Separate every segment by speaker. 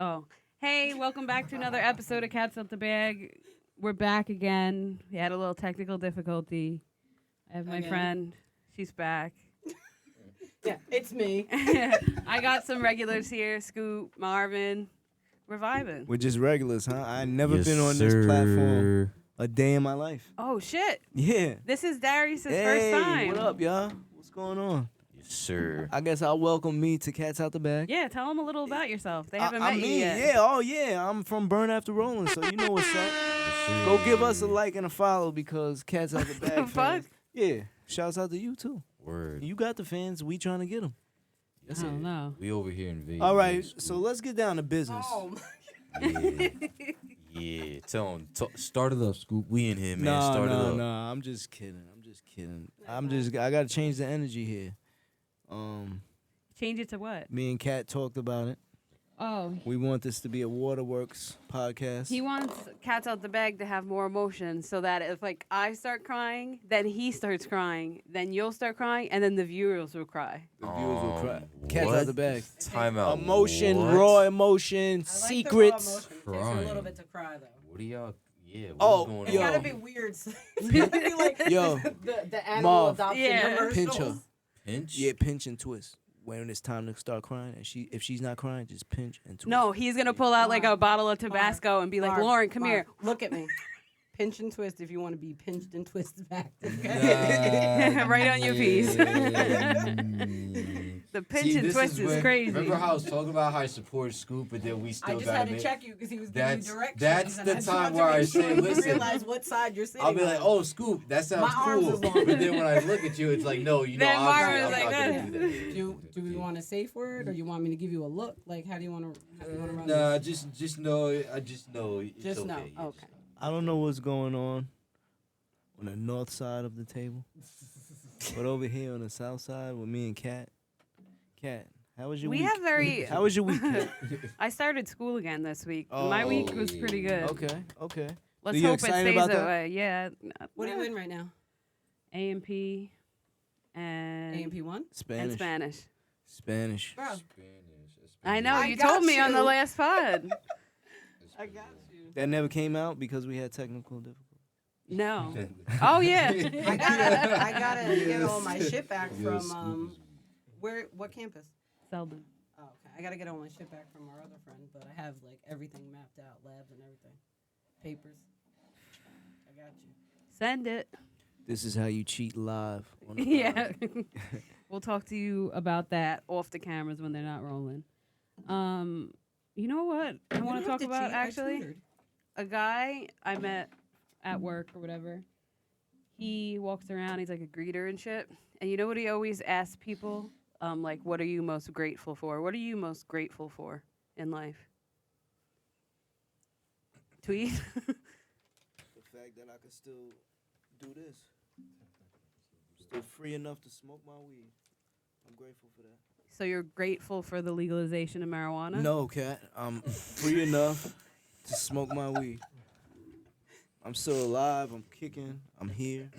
Speaker 1: Oh, hey, welcome back to another episode of Cats Out the Bag. We're back again. We had a little technical difficulty. I have my friend. She's back.
Speaker 2: Yeah, it's me.
Speaker 1: I got some regulars here. Scoop, Marvin. We're vibing.
Speaker 3: We're just regulars, huh? I never been on this platform a day in my life.
Speaker 1: Oh, shit.
Speaker 3: Yeah.
Speaker 1: This is Darius'
Speaker 3: Hey,
Speaker 1: first time.
Speaker 3: what up, y'all? What's going on?
Speaker 4: Yes, sir.
Speaker 3: I guess I'll welcome me to Cats Out the Bag.
Speaker 1: Yeah, tell them a little about yourself. They haven't met you yet.
Speaker 3: Yeah, oh yeah, I'm from Burn After Rolling, so you know what's up. Go give us a like and a follow because Cats Out the Bag
Speaker 1: The fuck?
Speaker 3: fans. Yeah, shouts out to you too.
Speaker 4: Word.
Speaker 3: You got the fans, we trying to get them.
Speaker 1: I don't know.
Speaker 4: We over here in Vegas.
Speaker 3: All right, so let's get down to business.
Speaker 2: Oh,
Speaker 4: Yeah. Tell them. Start it up, Scoop. We in here, man.
Speaker 3: No,
Speaker 4: Start it up.
Speaker 3: no, I'm just kidding. I gotta change the energy here.
Speaker 1: Change it to what?
Speaker 3: Me and Kat talked about it.
Speaker 1: Oh,
Speaker 3: We want this to be a Waterworks podcast.
Speaker 1: he wants Cats Out the Bag to have more emotion so that if, like, I start crying, then he starts crying, then you'll start crying, and then the viewers will cry.
Speaker 3: The viewers will cry. Cats
Speaker 4: what?
Speaker 3: out the bag.
Speaker 4: Time out.
Speaker 3: Emotion,
Speaker 4: What?
Speaker 3: raw emotion,
Speaker 2: I like
Speaker 3: secrets.
Speaker 2: The raw emotion. It takes a little
Speaker 4: Crying.
Speaker 2: bit to cry though.
Speaker 4: What are y'all? Yeah. What's
Speaker 3: Oh,
Speaker 4: going
Speaker 2: It's
Speaker 3: yo.
Speaker 4: on?
Speaker 2: gotta be weird. It's gotta be like
Speaker 3: Yo.
Speaker 2: the animal
Speaker 3: Marv.
Speaker 2: adoption
Speaker 1: Yeah.
Speaker 2: commercials.
Speaker 3: Pinch her.
Speaker 4: Pinch.
Speaker 3: Yeah, pinch and twist. When it's time to start crying, and if she's not crying, just pinch and twist.
Speaker 1: No, he's going to pull out, like, a bottle of Tabasco and be like,
Speaker 2: Marv,
Speaker 1: Lauren, come
Speaker 2: Marv,
Speaker 1: here.
Speaker 2: Look at me. Pinch and twist if you want to be pinched and twisted back.
Speaker 1: Right on your piece. The pinch and twist is crazy.
Speaker 4: Remember how I was talking about how I support Scoop, but then we
Speaker 2: I
Speaker 4: still
Speaker 2: just
Speaker 4: gotta
Speaker 2: had to
Speaker 4: make.
Speaker 2: check you because he was
Speaker 4: That's-
Speaker 2: giving you directions.
Speaker 4: that's
Speaker 2: and
Speaker 4: the
Speaker 2: I just
Speaker 4: time
Speaker 2: wanted to
Speaker 4: where I
Speaker 2: make
Speaker 4: say,
Speaker 2: sure you
Speaker 4: listen.
Speaker 2: realize what side you're sitting
Speaker 4: I'll be like,
Speaker 2: on.
Speaker 4: oh, Scoop, that sounds
Speaker 2: My arms
Speaker 4: cool.
Speaker 2: is long.
Speaker 4: But then when I look at you, it's like, no, you know,
Speaker 1: Then
Speaker 4: obviously,
Speaker 1: Marvin's
Speaker 4: I'm
Speaker 1: like
Speaker 4: not
Speaker 1: that.
Speaker 4: gonna do that.
Speaker 2: Do we want a safe word, or you want me to give you a look? Like, how do you want to run
Speaker 4: Nah,
Speaker 2: this?
Speaker 4: just know. I just know. It's
Speaker 2: Just
Speaker 4: okay.
Speaker 2: know.
Speaker 4: yes.
Speaker 2: Okay.
Speaker 3: I don't know what's going on the north side of the table, but over here on the south side with me and Kat. Kat, how was your
Speaker 1: We
Speaker 3: week?
Speaker 1: have very.
Speaker 3: How was your week, Kat?
Speaker 1: I started school again this week. My week was pretty good.
Speaker 3: Okay.
Speaker 1: Let's
Speaker 3: you
Speaker 1: hope it
Speaker 3: excited
Speaker 1: stays
Speaker 3: about
Speaker 1: that
Speaker 3: that?
Speaker 1: way. Yeah.
Speaker 2: What are you in right now?
Speaker 1: A&P and
Speaker 2: AMP1?
Speaker 1: and
Speaker 3: Spanish.
Speaker 1: Spanish.
Speaker 2: Bro,
Speaker 1: I know.
Speaker 2: I
Speaker 1: You
Speaker 2: got
Speaker 1: told me on the
Speaker 2: you.
Speaker 1: last pod.
Speaker 2: I got you.
Speaker 3: That never came out because we had technical difficulties.
Speaker 1: No. Oh, yeah.
Speaker 2: I gotta get all my shit back from what campus?
Speaker 1: Seldom.
Speaker 2: Oh, okay. I gotta get all my shit back from our other friend, but I have like everything mapped out, labs and everything, papers. I got you.
Speaker 1: Send it.
Speaker 3: This is how you cheat live. On the
Speaker 1: Yeah. We'll talk to you about that off the cameras when they're not rolling. You know what I
Speaker 2: You
Speaker 1: want
Speaker 2: don't
Speaker 1: to talk
Speaker 2: have
Speaker 1: about,
Speaker 2: cheat. I
Speaker 1: actually?
Speaker 2: tutored.
Speaker 1: A guy I met at work or whatever, he walks around, he's like a greeter and shit. And you know what he always asks people? Like, what are you most grateful for? What are you most grateful for in life? Tweet.
Speaker 3: The fact that I can still do this. Still free enough to smoke my weed. I'm grateful for that.
Speaker 1: So you're grateful for the legalization of marijuana?
Speaker 3: No, Kat. I'm free enough to smoke my weed. I'm still alive. I'm kicking. I'm here.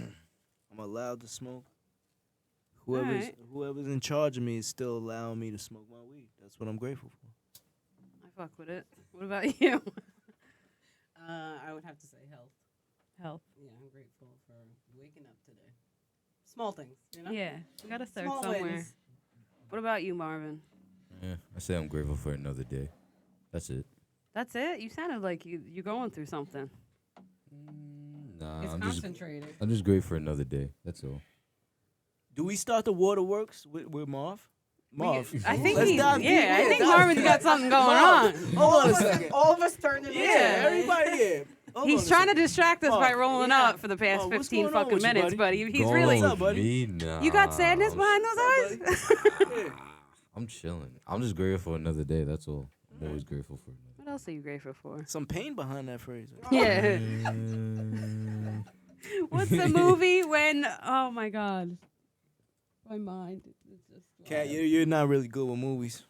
Speaker 3: I'm allowed to smoke. Whoever's in charge of me is still allowing me to smoke my weed. That's what I'm grateful for.
Speaker 1: I fuck with it. What about you?
Speaker 2: I would have to say health.
Speaker 1: Health.
Speaker 2: Yeah, I'm grateful for waking up today. Small things, you know?
Speaker 1: Yeah, we gotta start
Speaker 2: Small
Speaker 1: somewhere.
Speaker 2: wins.
Speaker 1: What about you, Marvin?
Speaker 4: Yeah, I say I'm grateful for another day. That's it.
Speaker 1: That's it? You sounded like you're going through something.
Speaker 4: Nah,
Speaker 2: It's
Speaker 4: I'm
Speaker 2: concentrated.
Speaker 4: just grateful for another day. That's all.
Speaker 3: Do we start the Waterworks with Marv? Marv.
Speaker 1: I think
Speaker 3: Let's dive deep.
Speaker 1: I think
Speaker 3: dive
Speaker 1: Marvin's
Speaker 3: deep.
Speaker 1: got something going
Speaker 3: Marv,
Speaker 1: on.
Speaker 3: Hold on a second.
Speaker 2: All of us turned it
Speaker 3: Yeah, everybody here. Hold
Speaker 1: He's
Speaker 3: on a
Speaker 1: trying to
Speaker 3: second.
Speaker 1: distract us by
Speaker 3: Marv,
Speaker 1: rolling
Speaker 3: yeah.
Speaker 1: up for the past
Speaker 3: Marv, what's
Speaker 1: 15
Speaker 3: going on
Speaker 1: fucking
Speaker 3: with you,
Speaker 1: minutes,
Speaker 3: buddy?
Speaker 1: but he's
Speaker 4: Go
Speaker 1: really.
Speaker 4: on
Speaker 3: What's up,
Speaker 4: with
Speaker 3: buddy?
Speaker 4: me? Nah,
Speaker 1: You got sadness
Speaker 4: I'm-
Speaker 1: behind those eyes?
Speaker 3: Yeah.
Speaker 4: I'm chilling. I'm just grateful for another day. That's all. I'm always grateful for another.
Speaker 1: What else are you grateful for?
Speaker 3: Some pain behind that phrase.
Speaker 1: Yeah.
Speaker 4: Mm,
Speaker 1: What's the movie when? Oh my God. My mind is just.
Speaker 3: Kat, you're not really good with movies.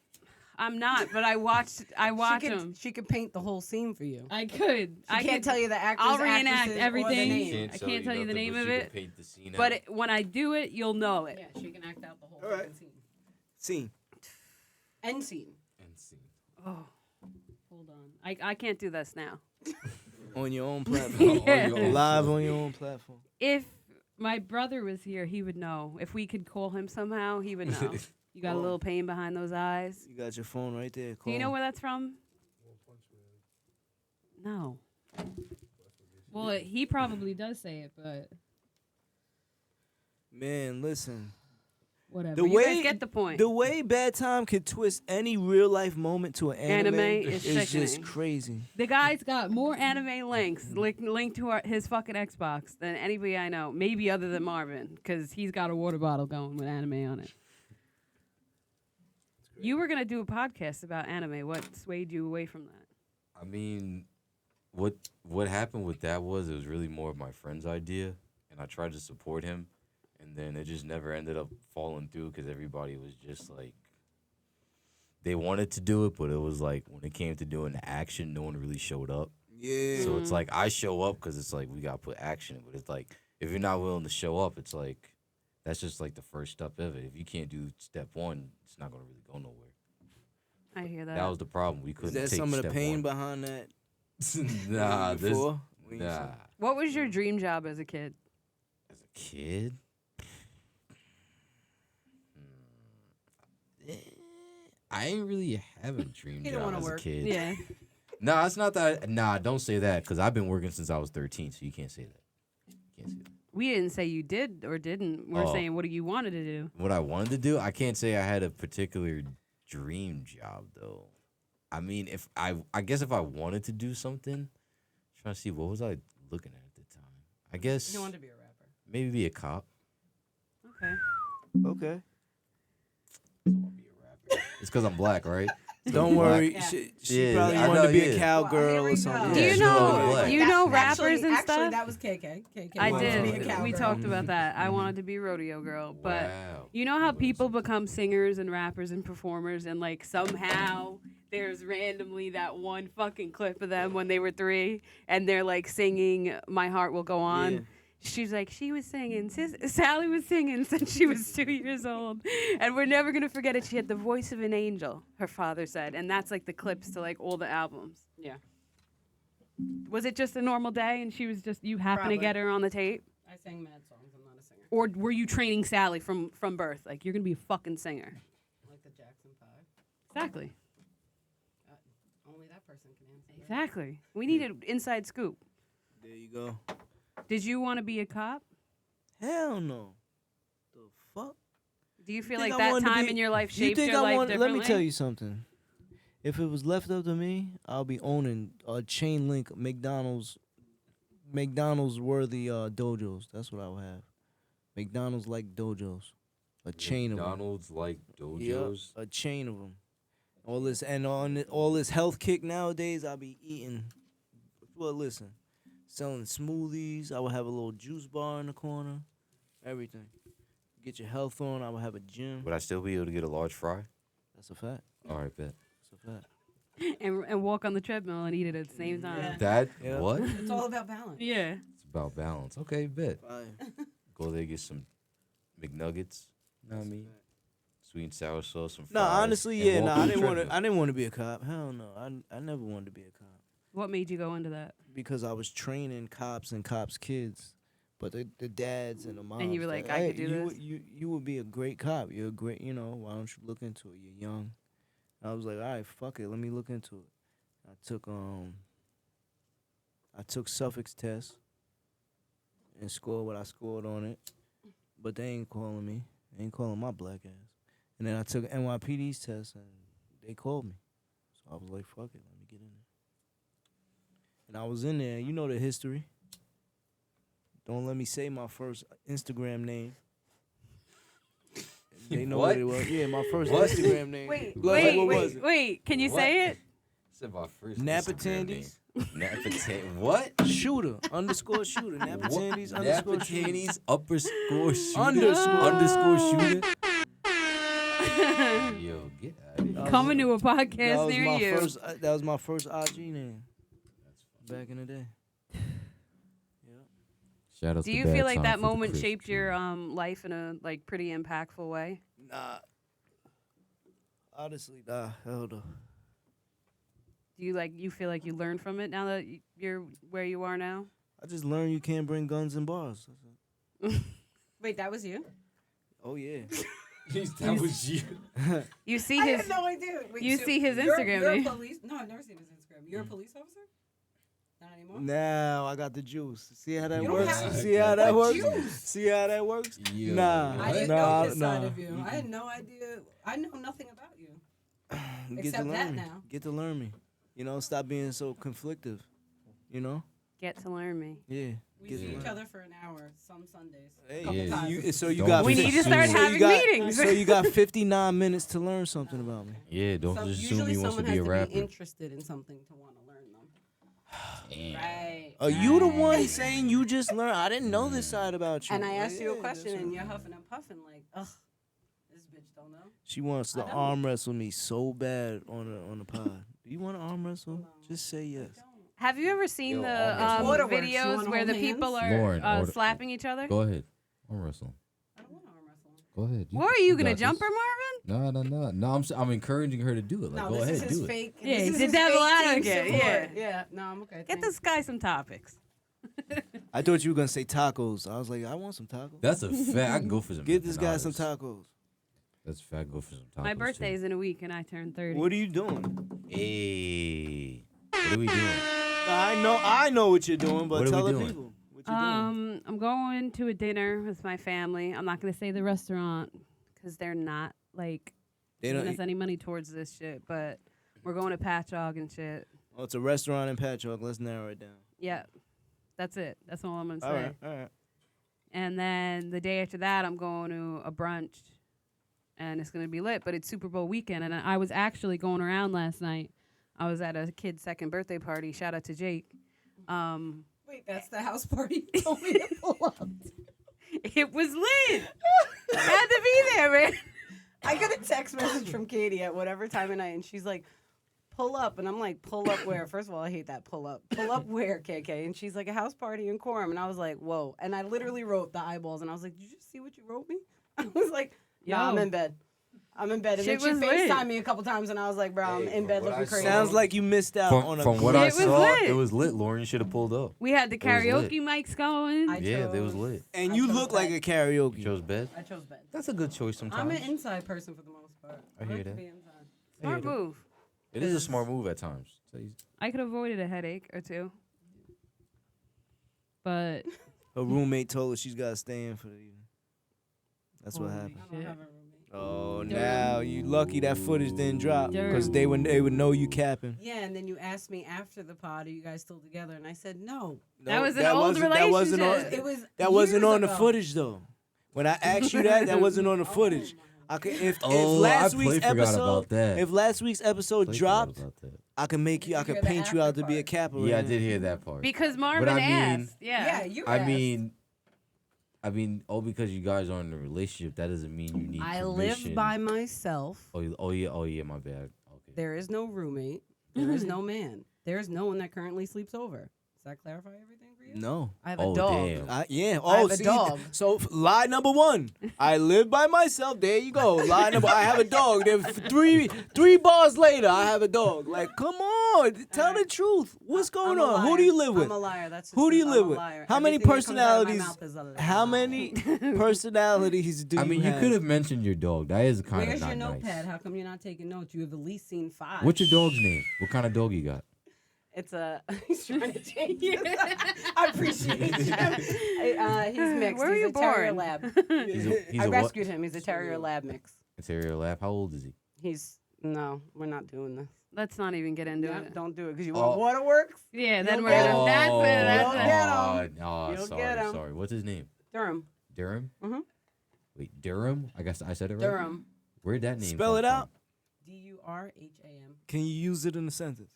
Speaker 1: I'm not, but I watch them.
Speaker 2: She could paint the whole scene for you.
Speaker 1: I could.
Speaker 2: I can't tell you the actors.
Speaker 1: I'll reenact
Speaker 2: actresses, or the
Speaker 1: everything.
Speaker 2: name.
Speaker 1: I can't tell you the name
Speaker 4: nothing,
Speaker 1: of
Speaker 4: but she
Speaker 1: it,
Speaker 4: can paint the scene
Speaker 1: But
Speaker 4: out.
Speaker 1: when I do it, you'll know it.
Speaker 2: Yeah, she can act out the whole
Speaker 3: All right.
Speaker 2: fucking scene.
Speaker 3: Scene.
Speaker 2: End scene.
Speaker 4: And scene.
Speaker 1: Oh. Hold on. I can't do this now.
Speaker 3: On your own platform.
Speaker 1: Yeah.
Speaker 3: Live on your own platform.
Speaker 1: If my brother was here, he would know. If we could call him somehow, he would know. You got a little pain behind those eyes.
Speaker 3: You got your phone right there.
Speaker 1: Do you know
Speaker 3: Call.
Speaker 1: where that's from? No. Well, he probably does say it, but
Speaker 3: Man, listen.
Speaker 1: whatever.
Speaker 3: The
Speaker 1: You
Speaker 3: way
Speaker 1: guys get the point.
Speaker 3: The way Bad Time could twist any real life moment to an anime,
Speaker 1: Anime is
Speaker 3: just
Speaker 1: sickening.
Speaker 3: crazy.
Speaker 1: The guy's got more anime links linked to his fucking Xbox than anybody I know, maybe other than Marvin, because he's got a water bottle going with anime on it. You were gonna do a podcast about anime. What swayed you away from that?
Speaker 4: I mean, what happened with that was it was really more of my friend's idea, and I tried to support him, and then it just never ended up falling through because everybody was just like, they wanted to do it, but it was like when it came to doing the action, no one really showed up.
Speaker 3: Yeah.
Speaker 4: So it's like I show up because it's like we gotta put action in, but it's like if you're not willing to show up, it's like that's just like the first step of it. If you can't do step one, it's not gonna really go nowhere.
Speaker 1: I hear that.
Speaker 4: That was the problem. We
Speaker 3: Is
Speaker 4: couldn't
Speaker 3: that
Speaker 4: take
Speaker 3: some of the
Speaker 4: step
Speaker 3: pain
Speaker 4: one.
Speaker 3: behind that?
Speaker 4: Nah, this
Speaker 3: before? When you
Speaker 4: nah.
Speaker 3: said-
Speaker 1: What was your dream job as a kid?
Speaker 4: As a kid, I ain't really have a dream
Speaker 2: You don't
Speaker 4: job
Speaker 2: wanna
Speaker 4: as a
Speaker 2: work.
Speaker 4: kid.
Speaker 1: Yeah.
Speaker 4: Nah, it's not that. Nah, don't say that because I've been working since I was 13, so you can't say that. You can't say that.
Speaker 1: We didn't say you did or didn't. We're
Speaker 4: Oh.
Speaker 1: saying what do you wanted to do?
Speaker 4: What I wanted to do, I can't say I had a particular dream job though. I mean, if I guess if I wanted to do something, trying to see what was I looking at the time. I guess
Speaker 2: You wanted to be a rapper.
Speaker 4: maybe be a cop.
Speaker 1: Okay.
Speaker 3: Okay.
Speaker 4: Be a rapper. It's because I'm black, right?
Speaker 3: Don't worry.
Speaker 2: Yeah.
Speaker 3: She
Speaker 4: Yeah,
Speaker 3: probably
Speaker 4: I
Speaker 3: wanted
Speaker 4: know,
Speaker 3: to be
Speaker 4: yeah.
Speaker 3: a cowgirl
Speaker 2: Well,
Speaker 3: or
Speaker 2: here
Speaker 3: something.
Speaker 2: we
Speaker 1: Do
Speaker 2: go.
Speaker 1: you
Speaker 4: she was
Speaker 1: know
Speaker 4: black.
Speaker 1: you know rappers
Speaker 2: Actually,
Speaker 1: and
Speaker 2: actually,
Speaker 1: stuff?
Speaker 2: that was KK. KK
Speaker 1: I
Speaker 2: wanted to be a
Speaker 1: did.
Speaker 2: cowgirl.
Speaker 1: We talked about that. I wanted to be rodeo girl, but
Speaker 4: Wow.
Speaker 1: you know how
Speaker 4: What is
Speaker 1: people
Speaker 4: it?
Speaker 1: become singers and rappers and performers, and like somehow there's randomly that one fucking clip of them when they were 3, and they're like singing "My Heart Will Go On."
Speaker 3: Yeah.
Speaker 1: She's like, she was singing. Sally was singing since she was 2 years old, and we're never gonna forget it. She had the voice of an angel. Her father said, and that's like the clips to like all the albums.
Speaker 2: Yeah.
Speaker 1: Was it just a normal day, and she was just you happened
Speaker 2: Probably.
Speaker 1: to get her on the tape?
Speaker 2: I sang mad songs. I'm not a singer.
Speaker 1: Or were you training Sally from birth? Like, you're going to be a fucking singer.
Speaker 2: Like the Jackson 5.
Speaker 1: Exactly.
Speaker 2: Only that person can answer that.
Speaker 1: Exactly. We need an inside scoop.
Speaker 3: There you go.
Speaker 1: Did you want to be a cop?
Speaker 3: Hell no. The fuck?
Speaker 1: Do you feel
Speaker 3: think
Speaker 1: like
Speaker 3: I
Speaker 1: that
Speaker 3: wanted to
Speaker 1: time
Speaker 3: be-
Speaker 1: in your life
Speaker 3: You
Speaker 1: shaped
Speaker 3: think
Speaker 1: your
Speaker 3: I
Speaker 1: life
Speaker 3: want?
Speaker 1: differently?
Speaker 3: Let me tell you something. If it was left up to me, I'll be owning a chain link McDonald's worthy dojos. That's what I would have. McDonald's like dojos, a chain of them.
Speaker 4: McDonald's like dojos.
Speaker 3: A chain of them. All this and all this health kick nowadays, I'll be eating. Well, listen, selling smoothies. I would have a little juice bar in the corner. Everything. Get your health on. I would have a gym.
Speaker 4: Would I still be able to get a large fry?
Speaker 3: That's a fact.
Speaker 4: All right, bet.
Speaker 3: That's a fact.
Speaker 1: And walk on the treadmill and eat it at the same time.
Speaker 2: Yeah.
Speaker 4: That
Speaker 3: Yeah.
Speaker 4: what?
Speaker 2: It's all about balance.
Speaker 1: Yeah.
Speaker 4: It's about balance. Okay, bet.
Speaker 3: Fire.
Speaker 4: Go there, get some McNuggets. Know what I mean? Sweet and sour sauce, some
Speaker 3: No,
Speaker 4: fries.
Speaker 3: honestly,
Speaker 4: and
Speaker 3: yeah,
Speaker 4: walk
Speaker 3: no,
Speaker 4: on
Speaker 3: I
Speaker 4: the
Speaker 3: didn't want to.
Speaker 4: treadmill.
Speaker 3: I didn't want to be a cop. Hell no, I never wanted to be a cop
Speaker 1: What made you go into that?
Speaker 3: because I was training cops and cops' kids, but the dads and the moms.
Speaker 1: you were like,
Speaker 3: said,
Speaker 1: I
Speaker 3: hey,
Speaker 1: could do this?
Speaker 3: You would be a great cop. You're a great. Why don't you look into it? You're young. I was like, all right, fuck it. Let me look into it. I took Suffolk's test and scored what I scored on it, but they ain't calling me. They ain't calling my black ass. And then I took NYPD's test and they called me. So I was like, fuck it, let me get in there. And I was in there. You know the history. Don't let me say my first Instagram name. They know what it was. Yeah, my first
Speaker 4: What?
Speaker 3: Instagram name.
Speaker 2: Wait,
Speaker 3: Like, what was it?
Speaker 1: wait. Can you
Speaker 4: What?
Speaker 1: say it?
Speaker 4: Said my first
Speaker 3: Napa
Speaker 4: Instagram name.
Speaker 3: Tandies.
Speaker 4: Napa Tandies. What?
Speaker 3: Shooter. _shooter. Napa
Speaker 4: What?
Speaker 3: Tandies
Speaker 4: Napa
Speaker 3: _shooter.
Speaker 4: Tandies _shooter.
Speaker 3: Underscore.
Speaker 4: shooter. Yo, get out of here.
Speaker 1: Coming to a
Speaker 3: That
Speaker 1: podcast
Speaker 3: was
Speaker 1: near
Speaker 3: my
Speaker 1: you.
Speaker 3: first. That was my first IG name. Back in the day.
Speaker 4: Shout out
Speaker 1: Do
Speaker 4: to
Speaker 1: you
Speaker 4: Bad
Speaker 1: feel like
Speaker 4: Time
Speaker 1: that
Speaker 4: for the
Speaker 1: moment
Speaker 4: crisp
Speaker 1: shaped your
Speaker 4: treatment.
Speaker 1: life in a like pretty impactful way?
Speaker 3: Nah. Honestly, nah. Hell no.
Speaker 1: Do you feel like you learned from it now that you're where you are now?
Speaker 3: I just learned you can't bring guns in bars.
Speaker 2: Wait, that was you?
Speaker 3: Oh yeah.
Speaker 4: That was you.
Speaker 1: You see
Speaker 2: I
Speaker 1: his
Speaker 2: had no idea. Wait,
Speaker 1: you
Speaker 2: so
Speaker 1: see his
Speaker 2: you're,
Speaker 1: Instagram,
Speaker 2: You're
Speaker 1: do
Speaker 2: a
Speaker 1: you?
Speaker 2: police? No, I've never seen his Instagram. You're a police officer? Not anymore?
Speaker 3: Now I got the juice. See how that
Speaker 2: You don't
Speaker 3: works?
Speaker 2: have-
Speaker 3: See how that
Speaker 2: What
Speaker 3: works?
Speaker 2: juice?
Speaker 3: See how that works?
Speaker 4: Yo,
Speaker 3: Nah.
Speaker 2: I didn't
Speaker 3: Nah,
Speaker 2: know this side
Speaker 3: nah.
Speaker 2: of you. I had no idea. I know nothing about you.
Speaker 3: Get
Speaker 2: Except
Speaker 3: to
Speaker 2: that
Speaker 3: learn me.
Speaker 2: now.
Speaker 3: Get to learn me. You know, stop being so conflictive. You know?
Speaker 1: Get to learn me.
Speaker 3: Yeah.
Speaker 2: We
Speaker 3: Get to
Speaker 2: see each
Speaker 3: learn.
Speaker 2: other for an hour some Sundays.
Speaker 3: Hey,
Speaker 2: Couple
Speaker 4: Yeah.
Speaker 2: times.
Speaker 3: so you
Speaker 4: Don't
Speaker 3: got.
Speaker 1: We
Speaker 4: just
Speaker 1: need to start
Speaker 4: assume-
Speaker 1: having
Speaker 3: got,
Speaker 1: meetings.
Speaker 3: So you got 59 minutes to learn something about me.
Speaker 4: Yeah, don't
Speaker 2: So
Speaker 4: just assume
Speaker 2: usually
Speaker 4: he wants to
Speaker 2: someone
Speaker 4: be a
Speaker 2: has
Speaker 4: rapper.
Speaker 2: to be interested in something to want to learn them.
Speaker 4: Damn.
Speaker 2: Right.
Speaker 3: Are you the one saying you just learned? I didn't know this side about you.
Speaker 2: And I asked you a
Speaker 3: Yeah,
Speaker 2: question,
Speaker 3: that's
Speaker 2: and
Speaker 3: what-
Speaker 2: you're huffing and puffing like, ugh, this bitch don't know.
Speaker 3: She wants to
Speaker 2: I don't.
Speaker 3: arm wrestle me so bad on the pod. Do you want to arm wrestle?
Speaker 2: No.
Speaker 3: Just say yes.
Speaker 2: Don't.
Speaker 1: Have you ever seen
Speaker 4: Yo,
Speaker 1: the
Speaker 4: It's
Speaker 2: waterworks. You
Speaker 1: videos
Speaker 2: wanna
Speaker 1: where the
Speaker 2: hold
Speaker 1: people
Speaker 2: hands?
Speaker 1: are
Speaker 4: Lauren, order-
Speaker 1: slapping each other?
Speaker 4: Go ahead. Arm wrestle.
Speaker 2: I don't want to arm wrestle.
Speaker 4: Go ahead.
Speaker 1: What are you gonna
Speaker 4: got
Speaker 1: jump
Speaker 4: this.
Speaker 1: her, Marvin?
Speaker 4: No, I'm encouraging her to do it. Like,
Speaker 2: No,
Speaker 4: go
Speaker 2: this
Speaker 4: ahead,
Speaker 2: is his
Speaker 4: do it.
Speaker 2: fake.
Speaker 1: Yeah,
Speaker 2: this
Speaker 1: he's
Speaker 2: is
Speaker 1: the
Speaker 2: his
Speaker 1: devil
Speaker 2: fake team
Speaker 1: advocate,
Speaker 2: support.
Speaker 1: yeah.
Speaker 2: Yeah, no, I'm okay.
Speaker 1: Get
Speaker 2: thanks.
Speaker 1: this guy some topics.
Speaker 3: I thought you were gonna say tacos. I was like, I want some tacos.
Speaker 4: That's a fact. I can go for some.
Speaker 3: Get this guy some
Speaker 4: empanadas.
Speaker 3: tacos.
Speaker 4: That's a fact. Go for some tacos.
Speaker 1: My birthday's in a week and I turn 30.
Speaker 3: What are you doing?
Speaker 4: Too. Hey, what are we doing?
Speaker 3: I know what you're doing, but
Speaker 4: What are we
Speaker 3: tell the
Speaker 4: doing?
Speaker 3: people what you're doing.
Speaker 1: I'm going to a dinner with my family. I'm not gonna say the restaurant because they're not like
Speaker 3: They
Speaker 1: giving
Speaker 3: don't.
Speaker 1: us any money towards this shit. But we're going to Patchogue and shit.
Speaker 3: Oh, it's a restaurant in Patchogue. Let's narrow it down.
Speaker 1: Yeah, that's it. That's all I'm gonna say.
Speaker 3: All right, all right.
Speaker 1: And then the day after that, I'm going to a brunch, and it's gonna be lit. But it's Super Bowl weekend, and I was actually going around last night. I was at a kid's second birthday party. Shout out to Jake.
Speaker 2: Wait, that's the house party you told me to pull up.
Speaker 1: It was lit. Had to be there, man.
Speaker 2: I got a text message from Katie at whatever time of night, and she's like, pull up. And I'm like, pull up where? First of all, I hate that pull up. Pull up where, KK? And she's like, a house party in Quorum. And I was like, whoa. And I literally wrote the eyeballs, and I was like, did you just see what you wrote me? I was like, no, I'm
Speaker 1: Yo.
Speaker 2: in bed. I'm in bed. And
Speaker 1: Shit
Speaker 2: then she
Speaker 1: was lit.
Speaker 2: FaceTimed me a couple times, and I was like, bro, I'm
Speaker 4: Hey,
Speaker 2: in bed
Speaker 4: from what
Speaker 2: looking
Speaker 4: I
Speaker 2: crazy.
Speaker 3: Sounds like you missed out on a.
Speaker 4: From what
Speaker 1: It
Speaker 4: I
Speaker 1: was
Speaker 4: saw,
Speaker 1: lit.
Speaker 4: it was lit. Lauren, you should have pulled up.
Speaker 1: We had the
Speaker 4: It was lit.
Speaker 1: karaoke mics going.
Speaker 4: Yeah, they was
Speaker 2: chose-
Speaker 4: lit.
Speaker 3: and
Speaker 2: I
Speaker 3: you
Speaker 2: chose
Speaker 3: look like
Speaker 2: bed.
Speaker 3: a karaoke.
Speaker 4: You chose bed.
Speaker 2: I chose bed.
Speaker 4: That's a good choice sometimes.
Speaker 2: I'm an inside person for the most part.
Speaker 4: I hear
Speaker 2: like to
Speaker 4: that.
Speaker 2: be inside.
Speaker 1: Smart move.
Speaker 4: It is a smart move at times.
Speaker 1: I could have avoided a headache or two. But
Speaker 3: Her roommate told her she's got to stay in for the evening. That's what
Speaker 1: Holy
Speaker 3: happened.
Speaker 2: I don't
Speaker 1: shit.
Speaker 2: have a roommate.
Speaker 3: Oh,
Speaker 1: Durham.
Speaker 3: now you lucky that footage didn't drop because
Speaker 1: Durham.
Speaker 3: they would know you capping.
Speaker 2: Yeah, and then you asked me after the pod, are you guys still together? And I said no.
Speaker 1: That was an old
Speaker 3: That wasn't on.
Speaker 1: relationship.
Speaker 2: It was
Speaker 3: That wasn't
Speaker 2: years
Speaker 3: on the
Speaker 2: ago.
Speaker 3: footage though. When I asked you that wasn't on the footage. I could if
Speaker 4: Oh,
Speaker 3: last
Speaker 4: I
Speaker 3: week's
Speaker 4: forgot
Speaker 3: episode
Speaker 4: about that.
Speaker 3: if last week's episode dropped, I can make you. I
Speaker 2: Did you
Speaker 3: could
Speaker 2: hear the
Speaker 3: paint you out
Speaker 2: after
Speaker 3: to be a
Speaker 2: part?
Speaker 3: capper.
Speaker 4: Yeah, I
Speaker 3: right now.
Speaker 4: did hear that part.
Speaker 1: because Marvin
Speaker 4: I mean-
Speaker 1: asked. Yeah.
Speaker 2: you
Speaker 4: I
Speaker 2: asked.
Speaker 4: mean, because you guys are in a relationship, that doesn't mean you need
Speaker 2: I
Speaker 4: permission.
Speaker 2: live by myself.
Speaker 4: Oh yeah, my bad. Okay.
Speaker 2: There is no roommate. There is no man. There is no one that currently sleeps over. Does that clarify everything for you?
Speaker 3: No.
Speaker 2: I have a
Speaker 4: Oh,
Speaker 2: dog.
Speaker 4: damn.
Speaker 3: Yeah.
Speaker 2: I
Speaker 3: Oh,
Speaker 2: have a
Speaker 3: see,
Speaker 2: dog.
Speaker 3: So lie number one. I live by myself. There you go. Lie number. I have a dog. There, three bars later, I have a dog. Like, come on, tell the truth. What's going
Speaker 2: I'm a
Speaker 3: on? Who
Speaker 2: liar.
Speaker 3: do you live with?
Speaker 2: I'm a liar. That's the
Speaker 3: Who do
Speaker 2: truth.
Speaker 3: you
Speaker 2: I'm
Speaker 3: live
Speaker 2: a
Speaker 3: with?
Speaker 2: liar.
Speaker 3: How many
Speaker 2: Everything that comes out of my
Speaker 3: personalities?
Speaker 2: mouth is a lie.
Speaker 3: How many personalities do
Speaker 4: I
Speaker 3: you
Speaker 4: mean, you
Speaker 3: have?
Speaker 4: could have mentioned your dog. That is kind of
Speaker 2: Where's
Speaker 4: not
Speaker 2: your
Speaker 4: nice.
Speaker 2: notepad? How come you're not taking notes? You have at least seen 5.
Speaker 4: What's your dog's name? What kind of dog you got?
Speaker 2: It's a. He's trying to change it. I appreciate you. He's mixed.
Speaker 1: Where were
Speaker 2: He's
Speaker 1: you
Speaker 2: a terrier
Speaker 1: born?
Speaker 2: lab.
Speaker 4: He's
Speaker 2: I
Speaker 4: a what?
Speaker 2: rescued him. He's a terrier lab mix.
Speaker 4: A terrier lab. How old is he?
Speaker 2: He's no. We're not doing this.
Speaker 1: Let's not even get into
Speaker 2: No,
Speaker 1: it.
Speaker 2: don't do it because you
Speaker 4: Oh.
Speaker 2: want waterworks.
Speaker 1: Yeah, then
Speaker 2: You'll
Speaker 1: we're
Speaker 2: get
Speaker 1: gonna. That's it. That's
Speaker 2: You'll
Speaker 1: it.
Speaker 2: get him.
Speaker 4: Oh,
Speaker 2: You'll
Speaker 4: sorry,
Speaker 2: get him.
Speaker 4: sorry. What's his name?
Speaker 2: Durham.
Speaker 4: Durham?
Speaker 2: Mhm.
Speaker 4: Wait, Durham? I guess I said it right.
Speaker 2: Durham.
Speaker 4: Where'd that name
Speaker 3: Spell
Speaker 4: come
Speaker 3: it out.
Speaker 2: Durham.
Speaker 3: Can you use it in a sentence?